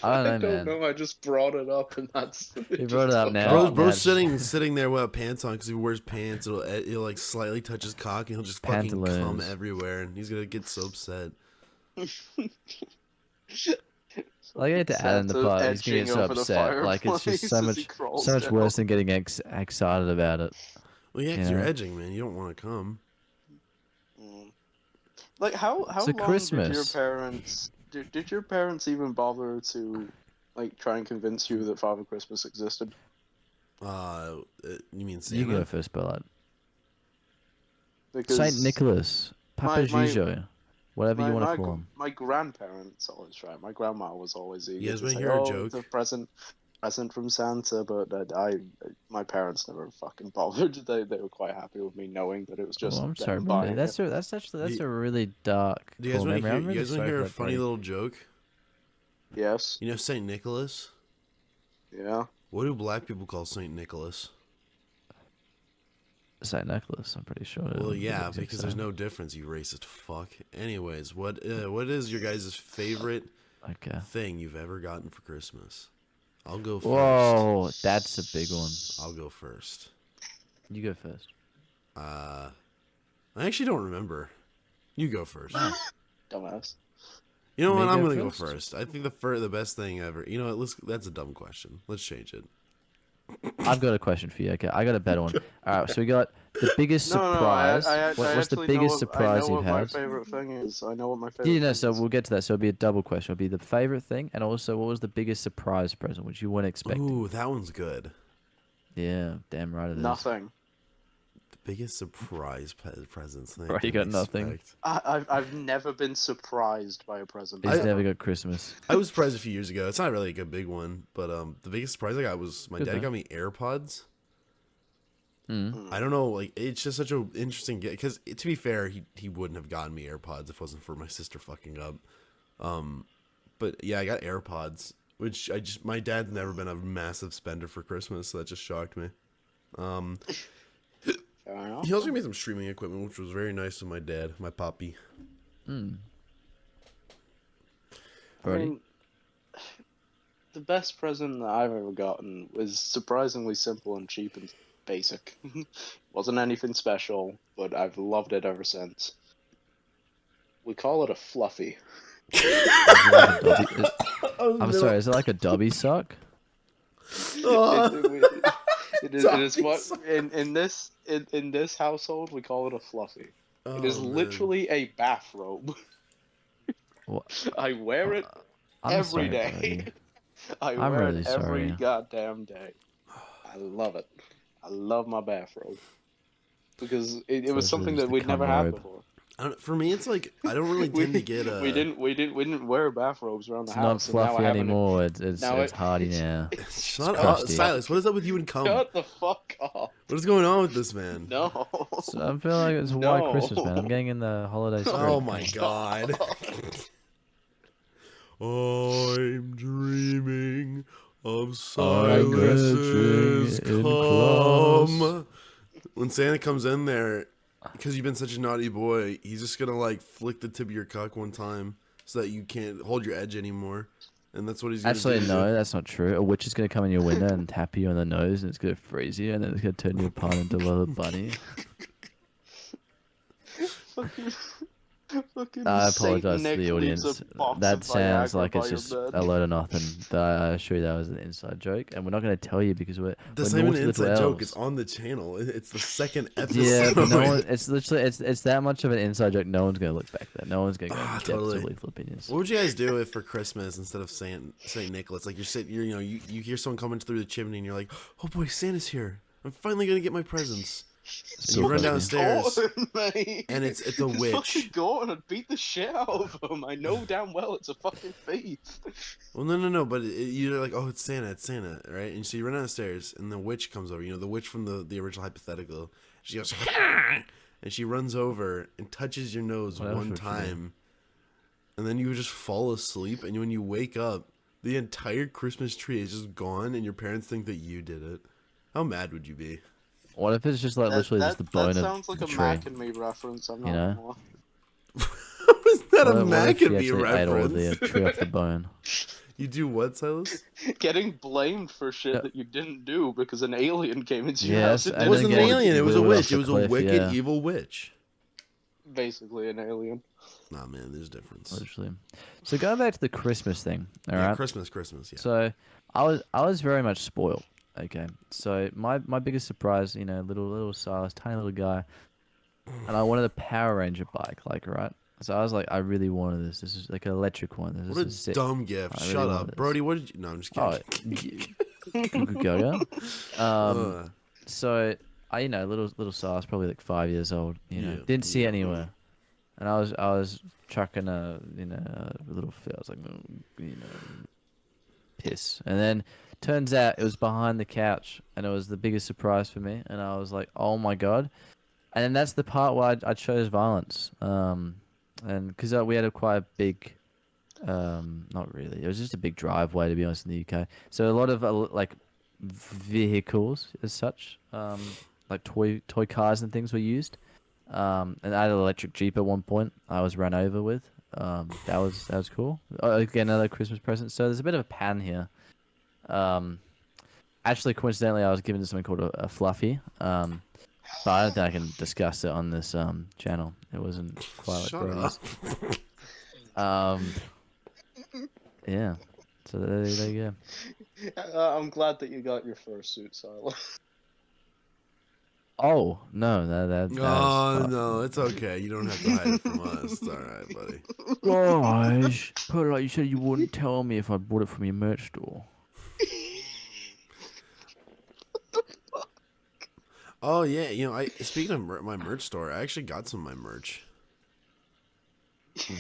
I don't know, man. I just brought it up, and that's You brought it up now. Bro's now it's sitting there without pants on because he wears pants. It'll like slightly touch his cock and he'll just fucking come Pantaloons. everywhere and he's gonna get so upset. Like I had to add in the Santa part. He's gonna get edging so over the upset. Like it's just so fireplace as he much, crawls so much down. worse than getting excited about it. Well, yeah, because you're Yeah. edging, man. You don't want to come. Like how It's a long Christmas. did your parents even bother to like try and convince you that Father Christmas existed? You mean Santa? You go first, Pertlight. Because Saint Nicholas, Papa my- Gijo, whatever you want to call him. my grandparents always tried. My grandma was always eager You guys to wanna say, hear a "Oh, joke? it's a present from Santa," but my parents never fucking bothered. They were quite happy with me knowing that it was just Oh, I'm them sorry, buying buddy. it. That's a really dark. Do you guys cool want to memory. hear? I'm You really guys want to sorry hear for a that, funny buddy. little joke? Yes. You know Saint Nicholas? Yeah. What do black people call Saint Nicholas? Saint Nicholas, I'm pretty sure. Well, it yeah, looks because like there's so. no difference, you racist fuck. Anyways, what is your guys' favorite Okay. thing you've ever gotten for Christmas? I'll go first. Whoa, that's a big one. I'll go first. You go first. I actually don't remember. You go first. Dumbass. You know what? Me I'm go gonna go first? first. I think the best thing ever. You know what? That's a dumb question. Let's change it. I've got a question for you. Okay, I got a better one. All right, so we got the biggest surprise. What's the biggest surprise I know you've what my had? favorite thing is. I know what my favorite Yeah, no, thing so is. we'll get to that. So it'll be a double question. It'll be the favorite thing, and also what was the biggest surprise present which you weren't expecting? Ooh, that one's good. Yeah, damn right it is. Nothing. The biggest surprise presents. I Right, you didn't got nothing. expect. I've never been surprised by a present. He's ever. never got Christmas. I was surprised a few years ago. It's not really a good big one, but the biggest surprise I got was my Good dad though. got me AirPods. Mm. I don't know, like it's just such an interesting get because to be fair, he wouldn't have gotten me AirPods if it wasn't for my sister fucking up. But yeah, I got AirPods, which my dad's never been a massive spender for Christmas, so that just shocked me. Fair enough. He also made some streaming equipment, which was very nice of my dad, my poppy. Mm. I Brody? mean, the best present that I've ever gotten was surprisingly simple and cheap and basic. Wasn't anything special, but I've loved it ever since. We call it a fluffy. I'm sorry, is it like a dubby sock? It is what in this household we call it a fluffy. It is literally a bathrobe. What? I wear it I'm every sorry, day. buddy. I I'm wear really it every sorry. goddamn day. I love it. I love my bathrobe because it was So something it's that the we'd never cum had robe. before. For me, it's like I don't really tend to get we didn't wear bathrobes around the It's not house. and now I fluffy have an- anymore. It's now it's it- hardy now. Shut up, crusty. Sylas. What is up with you and cum? Shut the fuck up! What is going on with this man? No. So I feel like it's a white Christmas, man. I'm getting in the holiday spirit. Oh my god. I'm dreaming of I'm Sylas's in Claus. come. When Santa comes in there, because you've been such a naughty boy, he's just gonna like flick the tip of your cock one time so that you can't hold your edge anymore. And that's what he's gonna Actually, do. no, that's not true. A witch is going to come in your window and tap you on the nose, and it's going to freeze you, and then it's going to turn you apart into a little bunny. Fucking, fucking I Saint apologize to Nick the leaves audience. a box That of sounds Viagra like by it's your just bed. a load of nothing. I assure you that was an inside joke, and we're not going to tell you because we're That's we're not even naughty an little inside joke. elves. It's on the channel. It's the second episode. Yeah, but no one. It's literally it's that much of an inside joke. No one's going to look back there. No one's going to go in depth Totally. to lethal opinions. What would you guys do if for Christmas instead of Saint Nicholas, like you hear someone coming through the chimney and you're like, oh boy, Santa's here. I'm finally gonna get my presents. And you run downstairs, Mate. and it's a Just witch. fucking go on and beat the shit out of him. I know damn well it's a fucking thief. Well, no, but you're like, oh, it's Santa, right? And so you run downstairs, and the witch comes over. You know, the witch from the original hypothetical. She goes, and she runs over and touches your nose one time, and then you just fall asleep. And when you wake up, the entire Christmas tree is just gone, and your parents think that you did it. How mad would you be? What if it's just like literally just the bone that of sounds like the a tree? Mac and Me reference. I'm not gonna lie. How is that a What Mac if you and Me actually ate all reference? the tree off the bone? You do what, Sylas? Getting blamed for shit that you didn't do because an alien came into your Yes, house. and It then wasn't an get alien. It was a wheeled off witch. the It was a cliff, wicked, yeah. evil witch. Basically an alien. Nah, man, there's a difference. Literally. So going back to the Christmas thing, all Yeah, right. Christmas, yeah. So I was very much spoiled. Okay. So my biggest surprise, you know, little Silas, tiny little guy, and I wanted a Power Ranger bike, like, right. So I was like, I really wanted this. This is like an electric one. This What is a sick. dumb gift. I really Shut wanted up. this. Brody, what did you... No, I'm just Oh, kidding. go. Ugh. So I, you know, little Silas, probably like 5 years old. You know, Yeah, didn't see yeah. it anywhere. And I was chucking a little fit. I was like, piss. And then turns out it was behind the couch, and it was the biggest surprise for me. And I was like, oh my god. And then that's the part where I chose violence. And because we had a quite a big, not really. It was just a big driveway, to be honest, in the UK. So a lot of like vehicles as such, like toy cars and things were used. And I had an electric Jeep at one point. I was run over with. That was cool. Again, another Christmas present. So there's a bit of a pattern here. Actually, coincidentally, I was given something called a fluffy. But I don't think I can discuss it on this channel. It wasn't quite like Shut Brody's. up. Yeah. So there you go. I'm glad that you got your fursuit, Silas. Oh no, that Oh, no, it's okay. You don't have to hide it from us. It's alright, buddy. Gosh, Pertlight, you said you wouldn't tell me if I bought it from your merch store. Oh, yeah. You know, speaking of my merch store, I actually got some of my merch.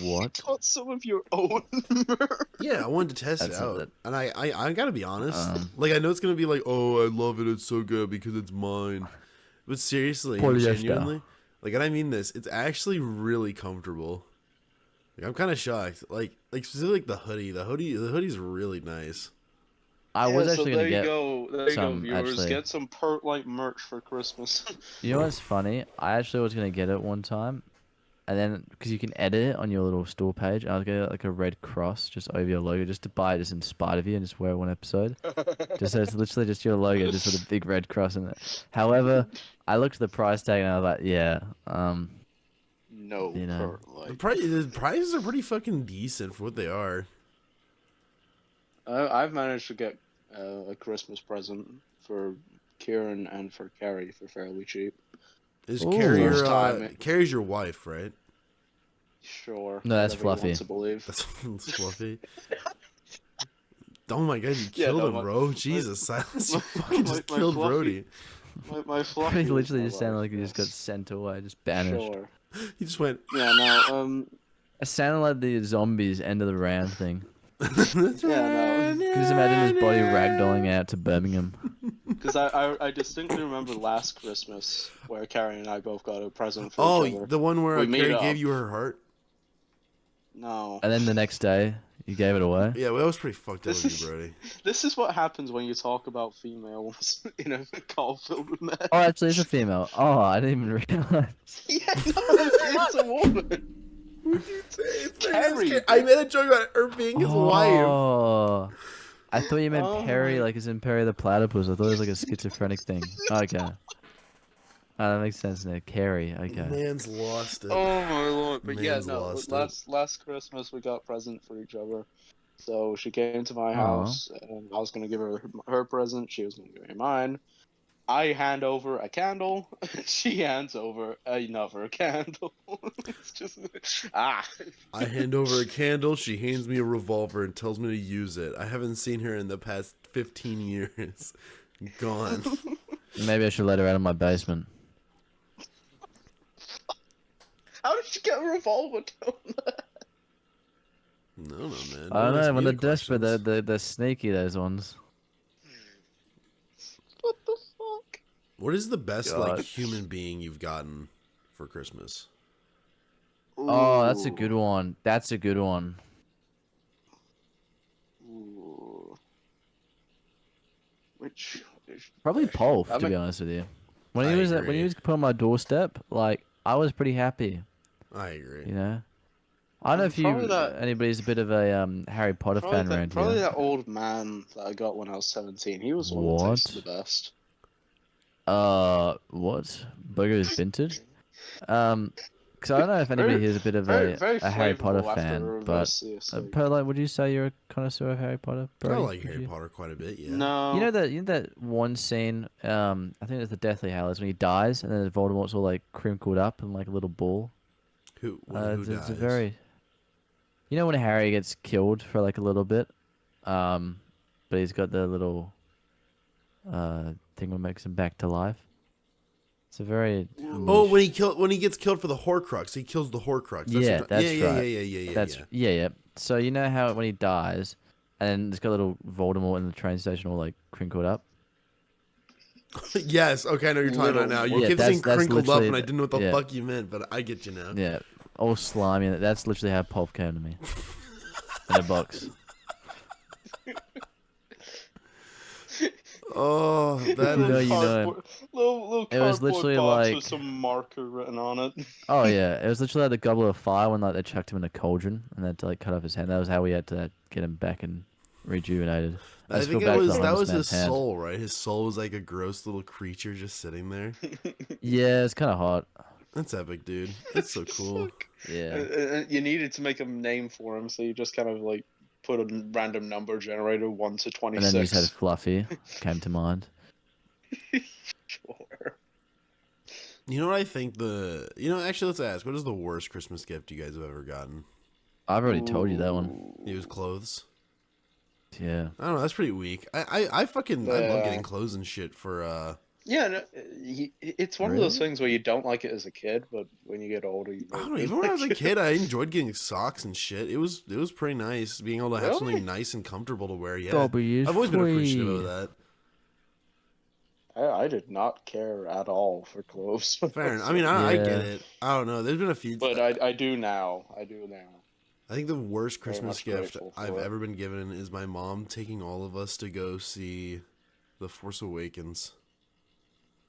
What? Got some of your own merch. Yeah, I wanted to test it That's out. it. And I gotta be honest. Like, I know it's gonna be like, oh, I love it. It's so good because it's mine. But seriously, Polyester. genuinely, like, and I mean this, it's actually really comfortable. Like, I'm kind of shocked. Like specifically like the hoodie's really nice. I was Yeah, actually so gonna there get. you go. There you go, some, viewers. actually. Get some Pertlight merch for Christmas. You know what's funny? I actually was gonna get it one time, and then because you can edit it on your little store page, I was gonna get like a red cross just over your logo, just to buy it just in spite of you and just wear it one episode. Just so it's literally just your logo, just with a big red cross in it. However, I looked at the price tag and I was like, yeah, No, you know. Pertlight. The prices are pretty fucking decent for what they are. I've managed to get a Christmas present for Kieran and for Carrie for fairly cheap. Is Ooh. First time Carrie's your wife, right? Sure. No, that's whatever you Fluffy. want to believe. That's fluffy. Oh my god, you Yeah, killed no, him, bro. Jesus, Silas, you fucking just my killed Fluffy. Brody. My Fluffy. He is literally my just sounded wife, like he just got yes. sent away, just banished. Sure. He just went. Yeah, no, It sounded like the zombies end of the round thing. yeah, no. Can you just imagine his body ragdolling out to Birmingham? Because I distinctly remember last Christmas where Carrie and I both got a present for each Oh, other. the one where We meet Carrie up. gave you her heart. No. And then the next day, You gave it away. Yeah, well, that was pretty fucked up This of is you, Brody. this is what happens when you talk about females in a call filled with men. Oh, actually, it's a female. Oh, I didn't even realize. Yeah, no, it's a woman. What'd you say? It's Carrie. I made a joke about her being his wife. Oh, I thought you meant Oh Perry, my- like as in Perry the Platypus. I thought it was like a schizophrenic thing. Okay. That makes sense now. Carrie. Okay. Man's lost it. Oh my lord! But yeah, Man's no. lost it. Last Christmas we got present for each other. So she came to my Aw. house, and I was gonna give her present. She was gonna give me mine. I hand over a candle. She hands over another candle. It's just ah. I hand over a candle. She hands me a revolver and tells me to use it. I haven't seen her in the past 15 years. Gone. Maybe I should let her out of my basement. How did you get a revolver? No, man. I don't Don't ask know. When me they're the desperate, questions. they're sneaky. Those ones. What the fuck? What is the best God. human being you've gotten for Christmas? Oh, that's a Ooh. good one. That's a good one. Ooh. Which Probably Polf, I to be mean- honest with you. When I he was agree. put on my doorstep, like I was pretty happy. I agree. You know. I don't know if Probably anybody's a bit of a Harry Potter fan around probably here. that old man that I got when I was 17. He was the one that tasted the best. What? Burger's Vintage? Because I don't know if anybody Very- here is a bit of very a Harry Potter flavorful after a fan, reverse but CSA. Pertlight, would you say you're a connoisseur of Harry Potter? I Brody? like Would Harry you? Potter quite a bit, yeah. No. You know that one scene, I think it's the Deathly Hallows when he dies and then Voldemort's all like crinkled up and like a little ball. Who It's dies? a very, you know when Harry gets killed for like a little bit, but he's got the little thing that makes him back to life. It's a very Oh, niche- when he gets killed for the Horcrux, he kills the Horcrux. Yeah, what, that's yeah, right. Yeah. That's yeah. So you know how when he dies, and it's got little Voldemort in the train station all like crinkled up. Yes. Okay, I know what you're talking about now. You Yeah, kept saying that's crinkled up, literally and I didn't know what the yeah. fuck you meant, but I get you now. Yeah, all slimy. And that's literally how Polf came to me in a box. Oh, that You know, is. you know. Little It was cardboard literally box like- with some marker written on it. Oh yeah, it was literally like the goblet of fire when like they chucked him in a cauldron and they had to like cut off his hand. That was how we had to get him back and rejuvenated. I just think feel bad for the that homeless was his man's hand. soul, right? His soul was like a gross little creature just sitting there. Yeah, it's kind of hot. That's epic, dude. That's so cool. Yeah. You needed to make a name for him, so you just kind of like put a random number generator 1 to 26. And then you said Fluffy came to mind. Sure. You know what I think actually, let's ask. What is the worst Christmas gift you guys have ever gotten? I've already told you that one. It was clothes. Yeah. I don't know. That's pretty weak. I love Yeah. getting clothes and shit for Yeah, no, it's one of those Really? things where you don't like it as a kid, but when you get older, you I don't know. really Even when I was a like it. kid, I enjoyed getting socks and shit. It was pretty nice being able to have Really? something nice and comfortable to wear. Yeah, Dobby is I've always been appreciative free. of that. I did not care at all for clothes. Fair enough. I mean, I get Yeah. it. I don't know. There's been a few. But I do now. I do now. I think the worst Very Christmas much gift grateful for I've it. ever been given is my mom taking all of us to go see The Force Awakens.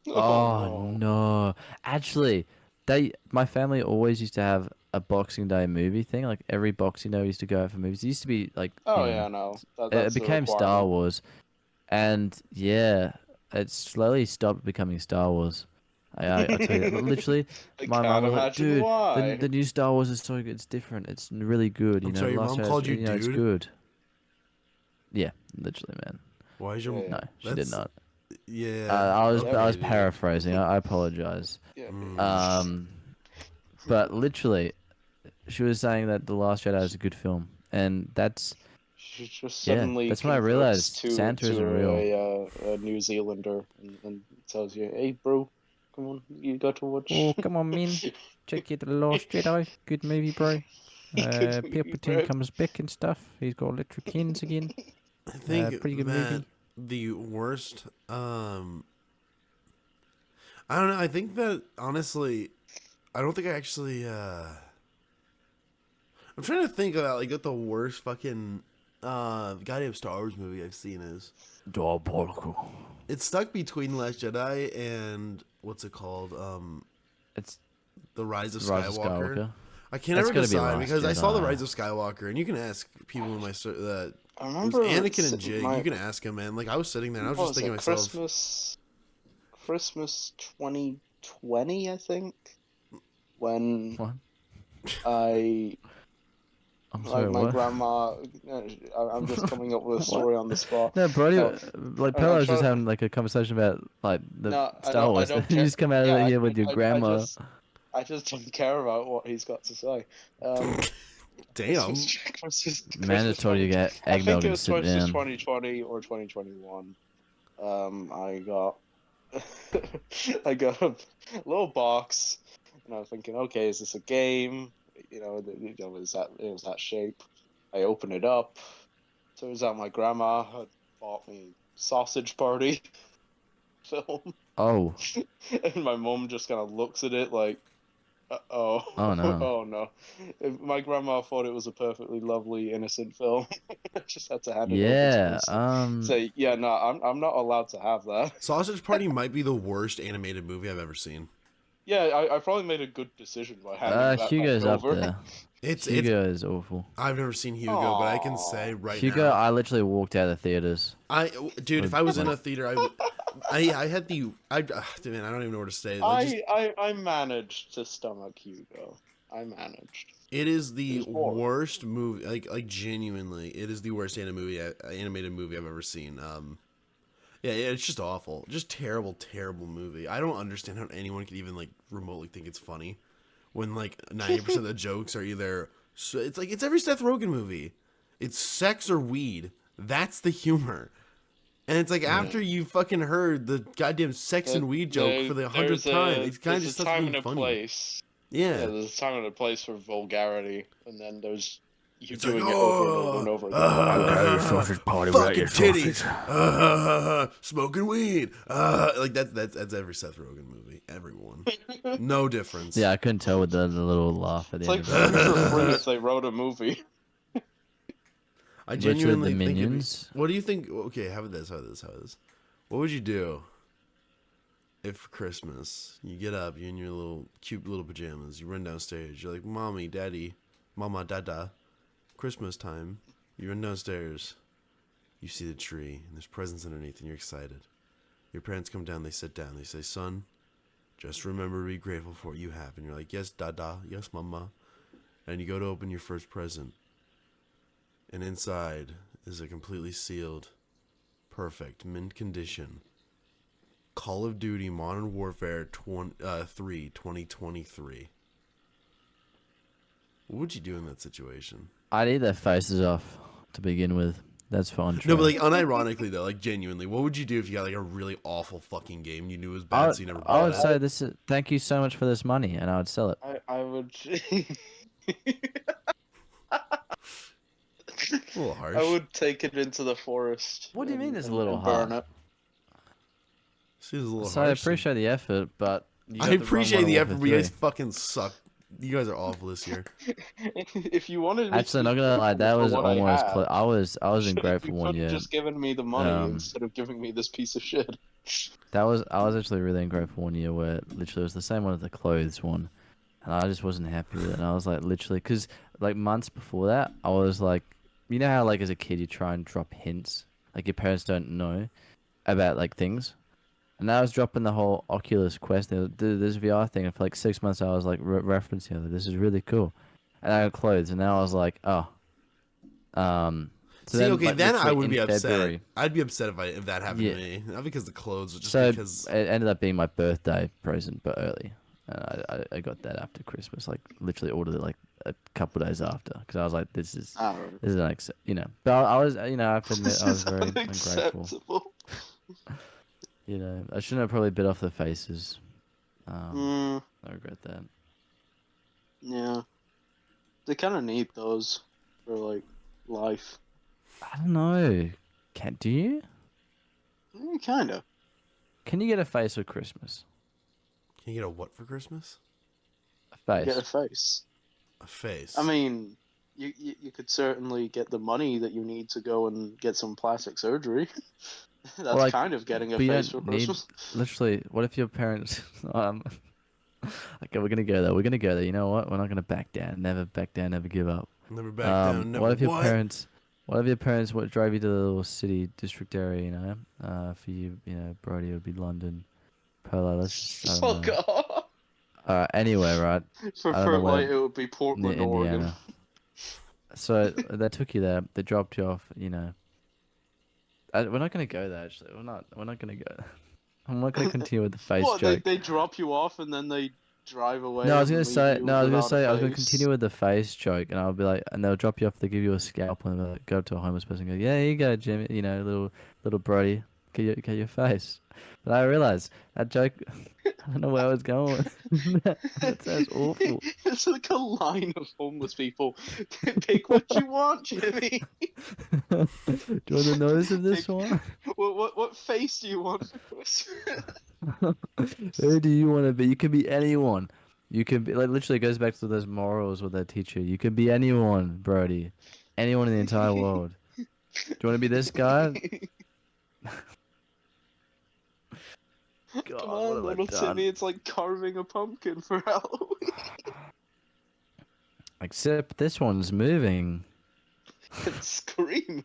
Oh no. Actually, my family always used to have a Boxing Day movie thing. Like every Boxing Day we used to go out for movies. It used to be like Oh you know, yeah, no. it That's the became Star requirement. Wars. And yeah, it slowly stopped becoming Star Wars. I tell you that. Literally, I my can't mom was like, imagine dude, why. the new Star Wars is so good. It's different. It's really good. You I'm know, sorry, your Last mom Jedi, called you It's dude? good. Yeah, literally, man. Why is your Yeah. No, she did That's- not. yeah? I was okay, dude. paraphrasing. I apologize. Yeah, Mm. But literally, she was saying that The Last Jedi is a good film, and that's she just yeah, suddenly that's when I converts realized to, Santa to isn't real. a New Zealander and tells you, "Hey, bro, come on, you got to watch." Oh, come on, man. Check out The Last Jedi. Good movie, bro. Good movie, bro. Comes back and stuff. He's got electric hands again. I think pretty good that movie. the worst. I don't know. I think that honestly, I don't think I actually. I'm trying to think about like what the worst fucking goddamn Star Wars movie I've seen is. Diabolical. It's stuck between Last Jedi and what's it called? It's The Rise of Rise of Skywalker. Skywalker. I can't It's ever gotta be decide Last because I saw The Jedi. Rise of Skywalker, and you can ask people in my that I it was remember Anakin and Jig. You can ask them, man. Like I was sitting there, and I was just thinking to myself, Christmas 2020, I think, when What? I I'm like sorry, my what? grandma. I'm just coming up with a story on the spot. No, Brody, No, like I'm Pella was just trying to- having like a conversation about like the No, Star Wars. don't You care. just come out Yeah, of here with your grandma. I just don't care about what he's got to say. damn. Christmas Mandatory to get I think eggnog it and was sit Christmas down. 2020 or 2021. I got I got a little box, and I was thinking, okay, is this a game? It was that shape. I open it up. Turns out my grandma had bought me Sausage Party film, Oh, and my mom just kind of looks at it like, oh, Oh, no. oh no. My grandma thought it was a perfectly lovely, innocent film. I just had to hand it over yeah. to her. Say, yeah, no, I'm not allowed to have that. Sausage Party might be the worst animated movie I've ever seen. Yeah, I probably made a good decision by handing that Hugo's back up over. there. It's Hugo is awful. I've never seen Hugo, but I can Aw. say right Hugo, now, I literally walked out of the theaters. dude, if I was in Like- a theater, I had the man, I don't even know where to say. Like, just, I managed to stomach Hugo. I managed. it is the It was boring. worst movie. Like genuinely, it is the worst animated movie I've ever seen. Yeah, it's just awful, just terrible movie. I don't understand how anyone could even like remotely think it's funny when like 90% of the jokes are either. So it's like it's every Seth Rogen movie. It's sex or weed. That's the humor. And it's like after you fucking heard the goddamn sex and weed joke for the 100th time, it's kind of just there's a stuff time being and a funny. place. Yeah. Yeah, there's a time and a place for vulgarity, and then there's you It's doing like, it over and over and over again. sausage party, fucking titties, smoking weed, like that's every Seth Rogen movie, everyone, no difference. Yeah, I couldn't tell with the little laugh at the It's end like of it. food for free if they wrote a movie. I Literally genuinely the think. Minions. What do you think? Okay, how about this? What would you do if for Christmas you get up, you in your little cute little pajamas, you run downstairs, you're like, "Mommy, Daddy, Mama, Dada, Christmas time." You run downstairs, you see the tree, and there's presents underneath, and you're excited. Your parents come down, they sit down, they say, "Son, just remember to be grateful for what you have." And you're like, "Yes, Dada, yes, Mama." And you go to open your first present, and inside is a completely sealed, perfect, mint condition Call of Duty Modern Warfare 3 2023. What would you do in that situation? I'd eat their faces off to begin with. That's fine. No, but like unironically though, like genuinely, what would you do if you got like a really awful fucking game you knew was bad, so you never I bought would it? say this is thank you so much for this money, and I would sell it. I would. A little harsh. I would take it into the forest. What do you mean it's a and- little and burn harsh? it. Seems a little So I harsh. appreciate the effort, but you I got to run appreciate Modern the Warfare effort, but you guys 3. fucking suck. You guys are awful this year. If you wanted me Actually, to not be gonna lie, that grateful was for what I almost had, close. I was in great for you 1 could have year. just given me the money Um, instead of giving me this piece of shit. I was actually really ungrateful 1 year where literally it was the same one as the clothes one, and I just wasn't happy with it. And I was like, literally, because like months before that, I was like, you know how like as a kid you try and drop hints, like your parents don't know about like things, and I was dropping the whole Oculus Quest, this VR thing, and for like 6 months I was like referencing it, like, this is really cool, and I got clothes, and now I was like, oh, So See, okay, like, then I literally would in be upset. February- I'd be upset if that happened Yeah. to me. Not because of the clothes, but just So because. it ended up being my birthday present, but early. And I got that after Christmas, like literally ordered it like a couple of days after, because I was like, this is you know. But I was, you know, I have to admit, I was very ungrateful. unacceptable. You know, I shouldn't have probably bit off their faces. Mm, I regret that. yeah, they kind of need those for like life. I don't know. Do you? Kind of. Can you get a face for Christmas? Can you get a what for Christmas? A face. Get a face. A face. I mean, you could certainly get the money that you need to go and get some plastic surgery. That's like, kind of getting a but you face for don't need. Christmas. Literally, what if your parents? Okay, we're gonna go there. We're gonna go there. You know what? We're not gonna back down. Never back down. Never give up. Never back down. Never What if your what? parents? What if your parents what drove you to the little city district area? You know, for you, Brody, it would be London. Pertlight, let's just, I don't Oh know. god. Anyway, right? For I don't know where, Pertlight, it would be near Portland, Oregon. Indiana. So they took you there. They dropped you off. We're not gonna go there. Actually, we're not. We're not gonna go. I'm not gonna continue with the face What, joke. they drop you off and then they drive away No, I was and gonna leave say. you No, I was gonna without a say. I was gonna face? continue with the face joke, and I'll be like, and they'll drop you off. They give you a scalpel, and they'll like, go up to a homeless person, and go, "Yeah, here you go, Jimmy. Little Brody, get your face." But I realized that joke. I don't know where I was going. That sounds awful. It's like a line of homeless people. Pick what you want, Jimmy. Do you want the notice of this Pick- one? What face do you want for Christmas? Who do you want to be? You can be anyone. You can be like literally it goes back to those morals with that teacher. You can be anyone, Brody. Anyone in the entire world. Do you want to be this guy? God, Come what on, have I little done? Timmy. It's like carving a pumpkin for Halloween. Except this one's moving. It's screaming.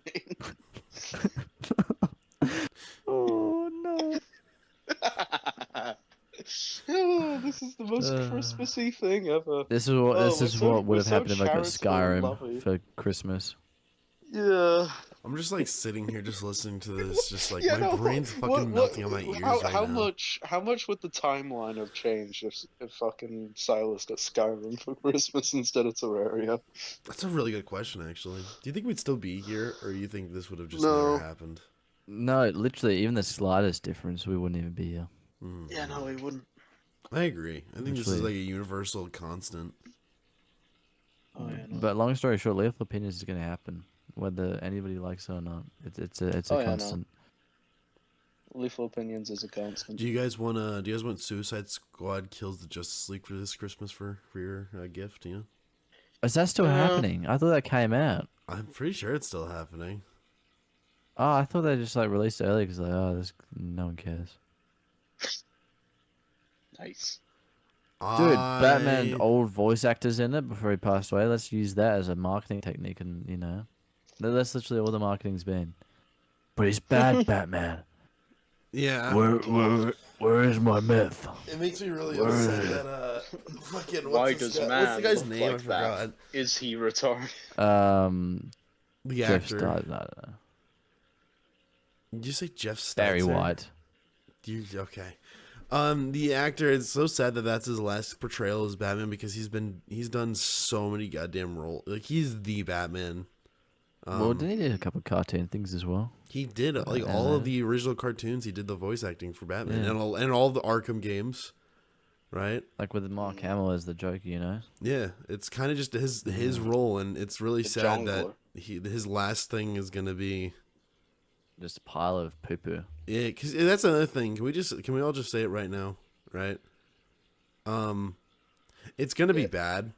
Oh no. Oh, this is the most Christmassy thing ever. This Oh, is we're what would have so happened if I got charitable and Skyrim lovely. for Christmas. Yeah. I'm just like sitting here, just listening to this, just like Yeah, my no, brain's fucking melting on my ears right how now. much would the timeline have changed if fucking Sylas got Skyrim for Christmas instead of Terraria? That's a really good question, actually. Do you think we'd still be here, or you think this would have just No. never happened? No, literally, even the slightest difference, we wouldn't even be here. Yeah, no, he wouldn't. I agree. I think this is Literally. like a universal constant. Oh, yeah, no. But long story short, lethal opinions is going to happen, whether anybody likes it or not. It's a Oh, yeah, no. constant. Lethal opinions is a constant. Do you guys want Suicide Squad kills the Justice League for this Christmas for your gift? You know, Is that still happening? I thought that came out. I'm pretty sure it's still happening. Oh, I thought they just like released it early because no one cares. Nice. Dude, Batman old voice actors in it before he passed away. Let's use that as a marketing technique, and that's literally all the marketing's been. But he's bad, Batman. Yeah. Where is my myth? It makes me really upset that fucking Why does man what's the guy's look name? like I forgot. that? Is he retarded? The Jeff actor. I don't know. Did you say Jeff Stizer? Barry White. Okay. The actor. It's so sad that that's his last portrayal as Batman because he's done so many goddamn roles. Like he's the Batman. Well, didn't he do a couple of cartoon things as well? He did like all of the original cartoons. He did the voice acting for Batman Yeah. and all the Arkham games, right? Like with Mark Hamill as the Joker, Yeah, it's kind of just his role, and it's really The sad that jongler. his last thing is gonna be. Just a pile of poo poo. Yeah, because that's another thing. Can we all just say it right now, right? It's gonna be bad.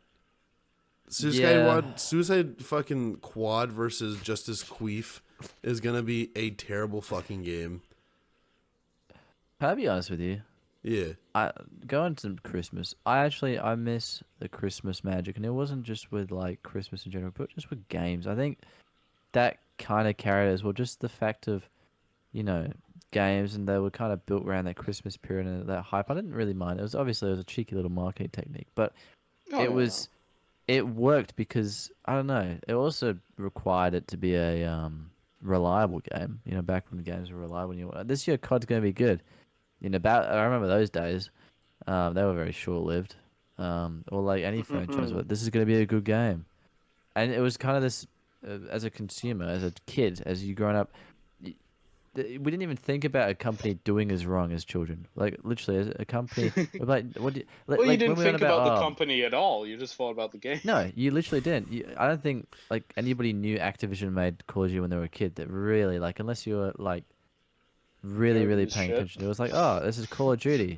Suicide fucking Quad versus Justice Queef is gonna be a terrible fucking game. I'll be honest with you. Yeah, Going to Christmas, I miss the Christmas magic, and it wasn't just with like Christmas in general, but just with games. I think that kind of carried as well. Just the fact of, games, and they were kind of built around that Christmas period and that hype. I didn't really mind. It was a cheeky little marketing technique, but it worked because I don't know. It also required it to be a reliable game. Back when the games were reliable. This year COD's going to be good. I remember those days. They were very short-lived. Or like any franchise, but this is going to be a good game. And it was kind of this, as a consumer, as a kid, as you growing up, we didn't even think about a company doing us wrong as children. Like literally, as a company, like what? Well, you didn't when we think about the company at all. You just thought about the game. No, you literally didn't. I don't think like anybody knew Activision made Call of Duty when they were a kid. That really like, unless you were like really paying attention, it was like, oh, this is Call of Duty,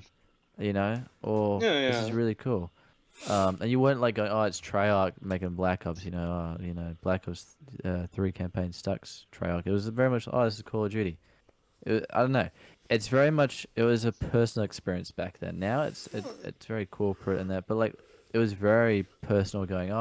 or this is really cool. And you weren't like going, oh, it's Treyarch making Black Ops, Black Ops 3 campaign Stux Treyarch. It was very much, oh, this is Call of Duty. I don't know. It's very much. It was a personal experience back then. Now it's very corporate and that, but like it was very personal. Going,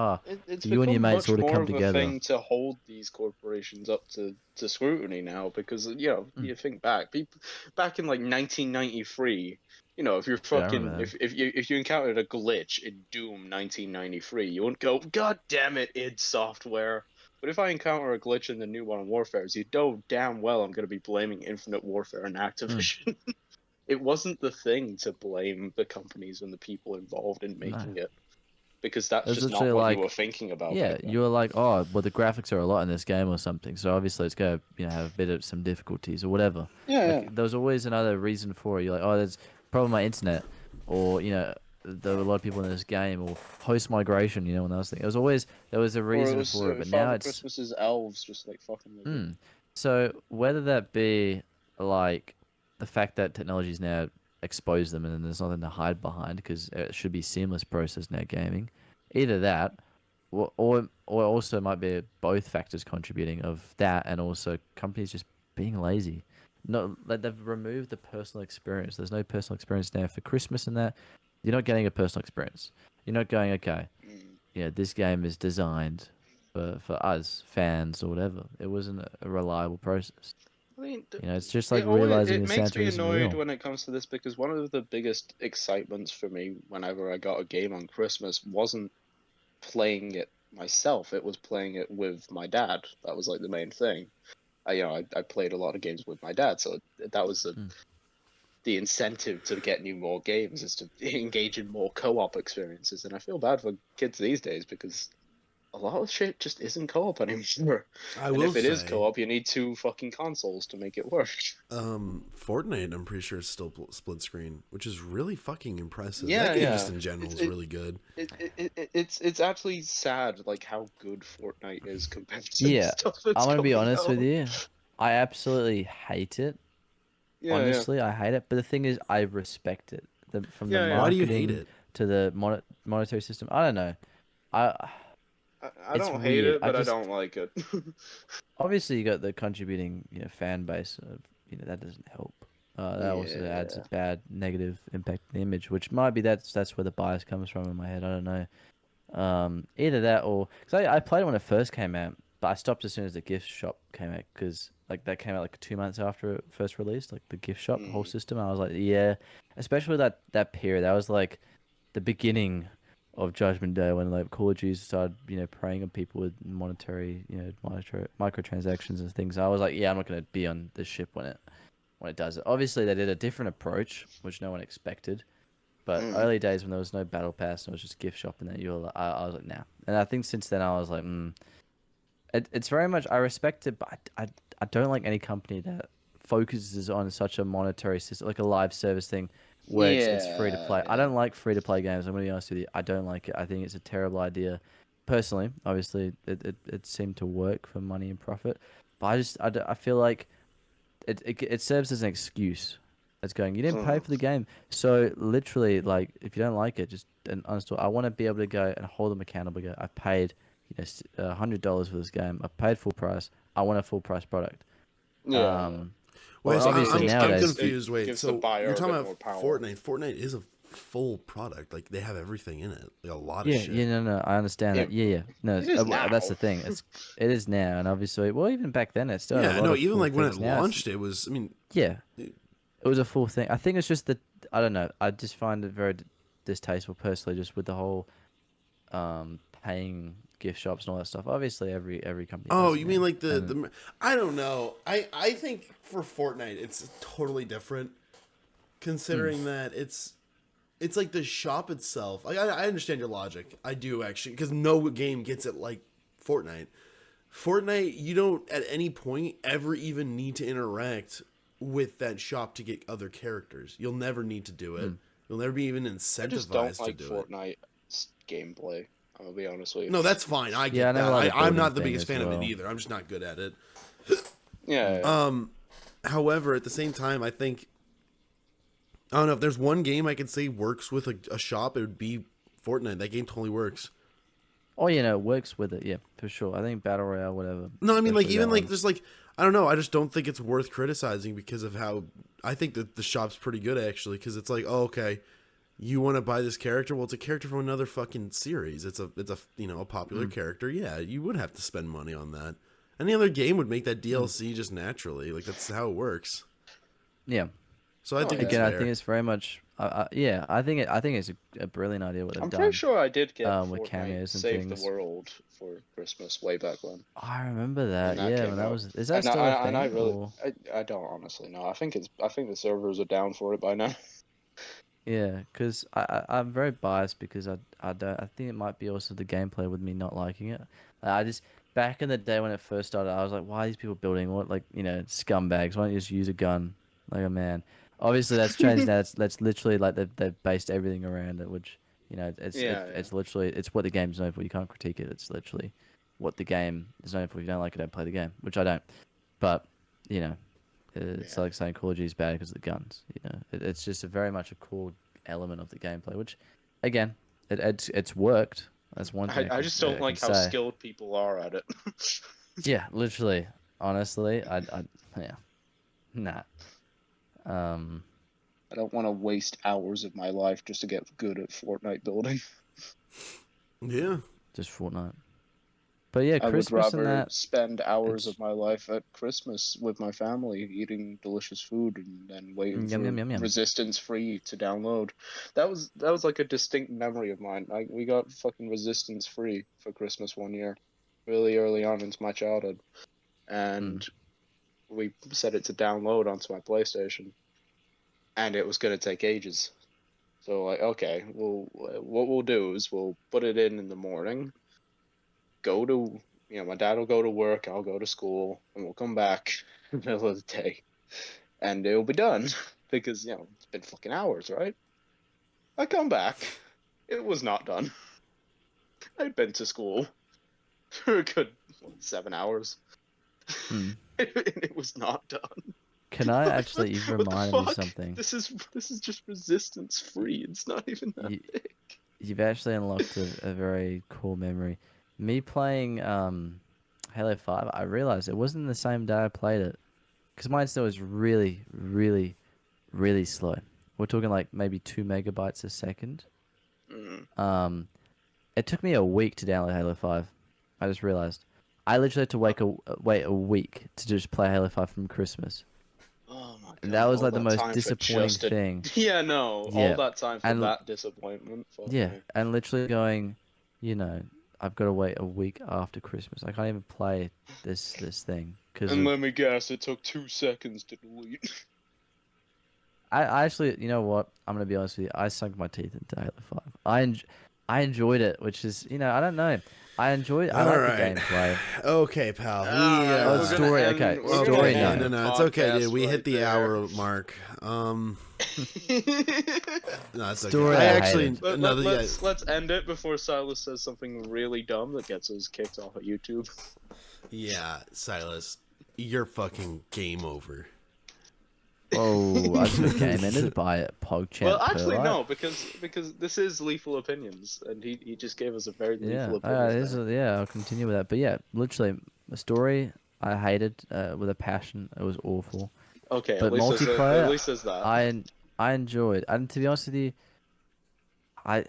It's you and your become mates much all to more come of a together. thing to hold these corporations up to scrutiny now because Mm. you think back people back in like 1993, if you're Yeah, I fucking remember if you encountered a glitch in Doom 1993, you wouldn't go, God damn it, id Software. But if I encounter a glitch in the new Modern Warfare, you know damn well I'm going to be blaming Infinite Warfare and that. Activision. It wasn't the thing to blame the companies and the people involved in No, making it because it that's was just not literally what you were like, thinking about yeah, back then. you were like, oh, well, the graphics are a lot in this game or something, so obviously it's gonna, have a bit of some difficulties or whatever. Yeah, Like yeah. there was always another reason for it. You're like, oh, there's a problem with my internet, or there were a lot of people in this game, or host migration. When I was thinking, there was a Or it reason was for it, but now Father it's. Christmas's elves just like fucking with you. So whether that be like the fact that technology's now exposed them and there's nothing to hide behind because it should be seamless process now gaming, either that, or also might be both factors contributing of that and also companies just being lazy. No, like they've removed the personal experience. There's no personal experience now for Christmas and that. You're not getting a personal experience. You're not going, okay, Mm. this game is designed for us fans or whatever. It wasn't a reliable process. I mean, It's just like realizing it that makes Santa me isn't annoyed real. when it comes to this because one of the biggest excitements for me whenever I got a game on Christmas wasn't playing it myself. It was playing it with my dad. That was like the main thing. I played a lot of games with my dad, so that was Mm. the incentive to get new more games is to engage in more co-op experiences. And I feel bad for kids these days because a lot of shit just isn't co-op anymore. I And will if it is say, co-op, you need two fucking consoles to make it work. Fortnite, I'm pretty sure is still split screen, which is really fucking impressive. That Yeah, game just yeah. in general It's is really good. it's actually sad like how good Fortnite is compared to the Yeah, stuff that's I'm gonna be coming honest with out. you. I absolutely hate it. Yeah, yeah, Honestly, I hate it. But the thing is, I respect it. From the yeah, yeah. Why do you hate marketing it? to the monetary system. I don't know. I I It's don't hate weird. it, but I don't like it. Obviously you got the contributing fan base of that doesn't help. That also adds a Yeah. bad negative impact on the image, which might be that's where the bias comes from in my head. I don't know. Either that or because I played it when it first came out, but I stopped as soon as the gift shop came out because like that came out like 2 months after it first released, like the gift shop whole Mm. system. I was like, yeah, especially that period. That was like the beginning of Judgment Day when like Call of Duty started preying on people with monetary microtransactions and things. I was like, yeah, I'm not gonna be on this ship when it does it. Obviously, they did a different approach, which no one expected. But Mm. early days when there was no battle pass and it was just gift shop and that I was like, nah. And I think since then I was like, it's very much I respect it, but I don't like any company that focuses on such a monetary system, like a live service thing, where it's free to Yeah, play. I yeah. don't like free to play games. I'm gonna be honest with you. I don't like it. I think it's a terrible idea. Personally, obviously, it seemed to work for money and profit, but I feel like it serves as an excuse. It's going, you didn't pay Mm. for the game. So literally, like, if you don't like it, just uninstall. I want to be able to go and hold them accountable. Go, I paid, $100 for this game. I paid full price. I want a full price product. Yeah, yeah. Um, Wait, or so It obviously just I'm gives nowadays, confused. Wait, gives the so you're buyer a talking bit about more power. Fortnite? Fortnite is a full product. Like they have everything in it, like a lot of yeah, yeah, shit. no, I understand that. It Yeah, yeah, no, it is that's now. the thing. It is now, and obviously, well, even back then, it still had a Yeah, lot no, of even full like when it things. Now it's launched, it was. I mean, yeah, it- it was a full thing. I think it's just that I don't know. I just find it very distasteful personally, just with the whole paying gift shops and all that stuff. Obviously, every company oh, does it you mean now, like the and the? I don't know. I think for Fortnite, it's totally different, mm, considering that it's like the shop itself. I understand your logic. I do actually, because no game gets it like Fortnite. Fortnite, you don't at any point ever even need to interact with that shop to get other characters. You'll never need to do it. mm. You'll never be even I just don't incentivized to like do it. Fortnite's gameplay. I'm gonna be honest with you. No, that's fine. I Yeah, I get never that. liked the I'm building not the thing biggest as fan of it well. either. I'm just not good at it. Yeah, yeah. However, at the same time, I think I don't know if there's one game I could say works with a shop, it would be Fortnite. That game totally works. Oh, you know, it works with it. Yeah, for sure. I think Battle Royale, whatever. No, I mean, like, especially even that like, one. just like, I don't know. I just don't think it's worth criticizing because of how I think that the shop's pretty good actually. Because it's like, oh, okay, you want to buy this character? Well, it's a character from another fucking series. It's a a popular character. Yeah, you would have to spend money on that. Any other game would make that DLC just naturally. Like that's how it works. Yeah. So I Oh, think yeah. it's Again, I fair. think it's very much. Yeah, I think it's a brilliant idea what they've I'm pretty done. sure I did get With Fortnite cameos and Save the things. World for Christmas way back when I remember when that. that Yeah, came when that out. was. Is that And still a I thing really or? I don't honestly know. I think the servers are down for it by now. Yeah, because I'm very biased because I don't I think it might be also the gameplay with me not liking it. I just back in the day when it first started, I was like, why are these people building what like scumbags? Why don't you just use a gun like a man? Obviously that's changed now. That's literally like they've based everything around it, which Yeah, yeah. it's literally it's what the game's known for. You can't critique it. It's literally what the game is known for. If you don't like it, don't play the game, which I don't. But you know. It's Yeah. like saying Call of Duty is bad because of the guns. It's just very much a core element of the gameplay, which, again, it's worked. That's one thing I just I don't can like how say. skilled people are at it. Yeah, literally. Honestly, yeah, nah. Um, I don't want to waste hours of my life just to get good at Fortnite building. Yeah. just Fortnite. But yeah, I would Christmas and rather that. spend hours It's of my life at Christmas with my family eating delicious food and then waiting yum for yum yum yum. Resistance Free to download. That was like a distinct memory of mine. We got fucking Resistance Free for Christmas one year, really early on into my childhood, Mm. and we set it to download onto my PlayStation, and it was gonna take ages. So like, okay, well, what we'll do is we'll put it in the morning, go to, my dad will go to work, I'll go to school, and we'll come back in the middle of the day, and it'll be done because it's been fucking hours, right? I come back, it was not done. I'd been to school for a good 7 hours, Mm. and it was not done. Can I Like, actually? You've what the reminded me fuck? something. This is just Resistance Free. It's not even that You, big. you've actually unlocked a very cool memory. Me playing Halo 5, I realized it wasn't the same day I played it. Because mine still was really, really, really slow. We're talking like maybe 2 megabytes a second. Mm. It took me a week to download Halo 5. I just realized. I literally had to wait a week to just play Halo 5 from Christmas. Oh my And that god, was all like the that most time for disappointing just a thing. yeah, no, all Yeah. that time for And that disappointment. Fuck yeah, me. and literally going, I've got to wait a week after Christmas. I can't even play this thing because And of let me guess, it took 2 seconds to delete. I actually, you know what? I'm gonna be honest with you. I sunk my teeth into Halo 5. I enjoyed it, which is, I don't know. I All like the right. gameplay. Okay, pal. All We right, Oh, it's story. Okay, we're gonna story. okay. end No, No. the no, it's okay, dude. podcast We hit right the there. hour mark. No, it's okay. Story I I actually hated. no, yeah, Let's end it before Silas says something really dumb that gets us kicked off of YouTube. yeah, Sylas, you're fucking game over. Oh, I just got game ended by Well, PogChamp actually, Pertlight. no, because this is lethal opinions, and he just gave us a very Yeah, lethal opinions there. yeah. I'll continue with that. But yeah, literally, the story I hated with a passion. It was awful. Okay, But at multiplayer, least there's that. I enjoyed. And to be honest with you, I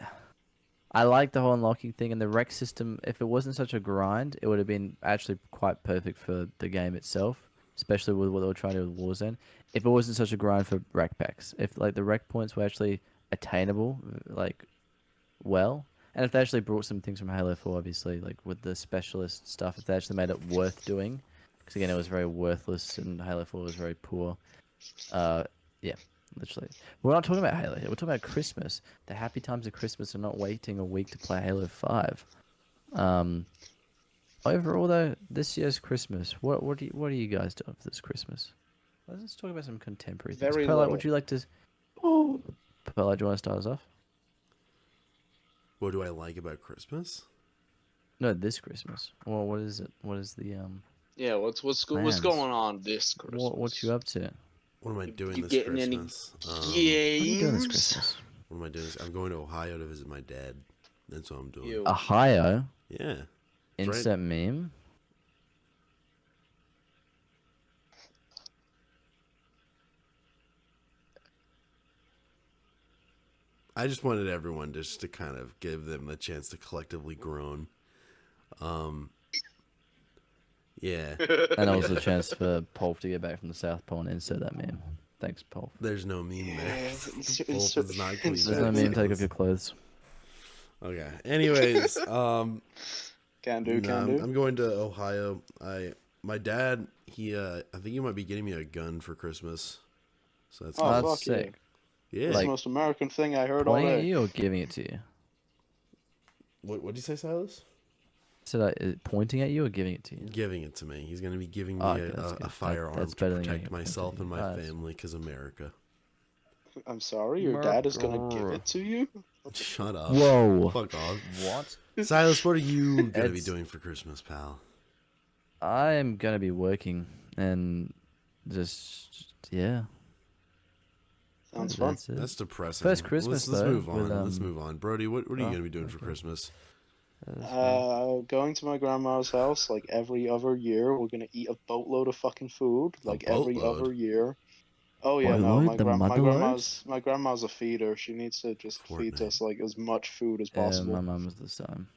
I like the whole unlocking thing and the rec system. If it wasn't such a grind, it would have been actually quite perfect for the game itself, especially with what they were trying to do with Warzone. If it wasn't such a grind for rec packs, if like the rec points were actually attainable, like well, and if they actually brought some things from Halo 4, obviously, like with the specialist stuff, if they actually made it worth doing, because again, it was very worthless and Halo 4 was very poor. Yeah, literally. We're not talking about Halo here. We're talking about Christmas. The happy times of Christmas are not waiting a week to play Halo 5. Um, Overall, though, this year's Christmas, what are you guys doing for this Christmas? Let's talk about some contemporary things. Very Perla, little. would you like to? Oh, Perla, do you want to start us off? What do I like about Christmas? No, this Christmas. Well, what is it? What is the Yeah, what's plans? going on this Christmas? What you up to? What am I doing You this getting any Christmas? What are you doing this games? Christmas? What am I doing? I'm going to Ohio to visit my dad. That's what I'm doing. Ew. Ohio. Yeah. Right. Insert meme. I just wanted everyone just to kind of give them a chance to collectively groan. Yeah. And also a chance for Polf to get back from the South Pole and insert that meme. Thanks, Polf. There's no meme there. Yeah, Polf is not clean. There's no meme. Take off your clothes. Okay. Anyways, Can do. I'm going to Ohio. My dad, I think he might be getting me a gun for Christmas. So that's Oh, nice. That's fuck yeah. sick. Yeah. That's Like, the most American thing I heard all Pointing at day. you or giving it to you? What'd you say, Sylas? Is it pointing at you or giving it to you? Giving it to me. He's going to be giving me Oh, okay, that's a good. firearm That's to better than protect getting it myself pointed and at you. my Nice. family, because America. I'm sorry, your dad is gonna give it to you? Shut up. Whoa. Fuck off. What? Sylas, what are you going to be It's- doing for Christmas, pal? I am gonna be working and just Sounds fun. That's it. That's depressing. First Christmas, let's though, move on. with, Let's move on. Brody, what are you oh, going to be doing for okay. Christmas? That's fine. Going to my grandma's house like every other year. We're gonna eat a boatload of fucking food like every boatload? other year. Oh yeah, no, Boatload? The mother loads? my grandma's a feeder. She needs to just feed Fortnite. us like as much food as Yeah, possible. my mum was the same.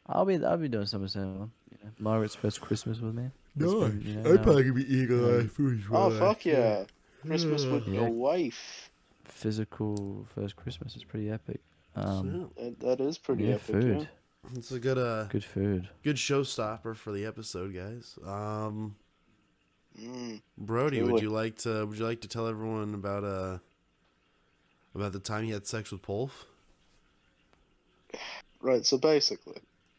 I'll be doing something similar. You know, Margaret's first Christmas with me. It's been, you know, now going to be eating a lot of food as Oh fuck yeah! Christmas with Yeah. your wife. physical first Christmas is pretty epic. That is pretty Yeah, epic. food. Yeah. It's a good Good food. showstopper for the episode, guys. Mm. Brody, Truly. would you like to tell everyone about the time you had sex with Polf? Right. So basically,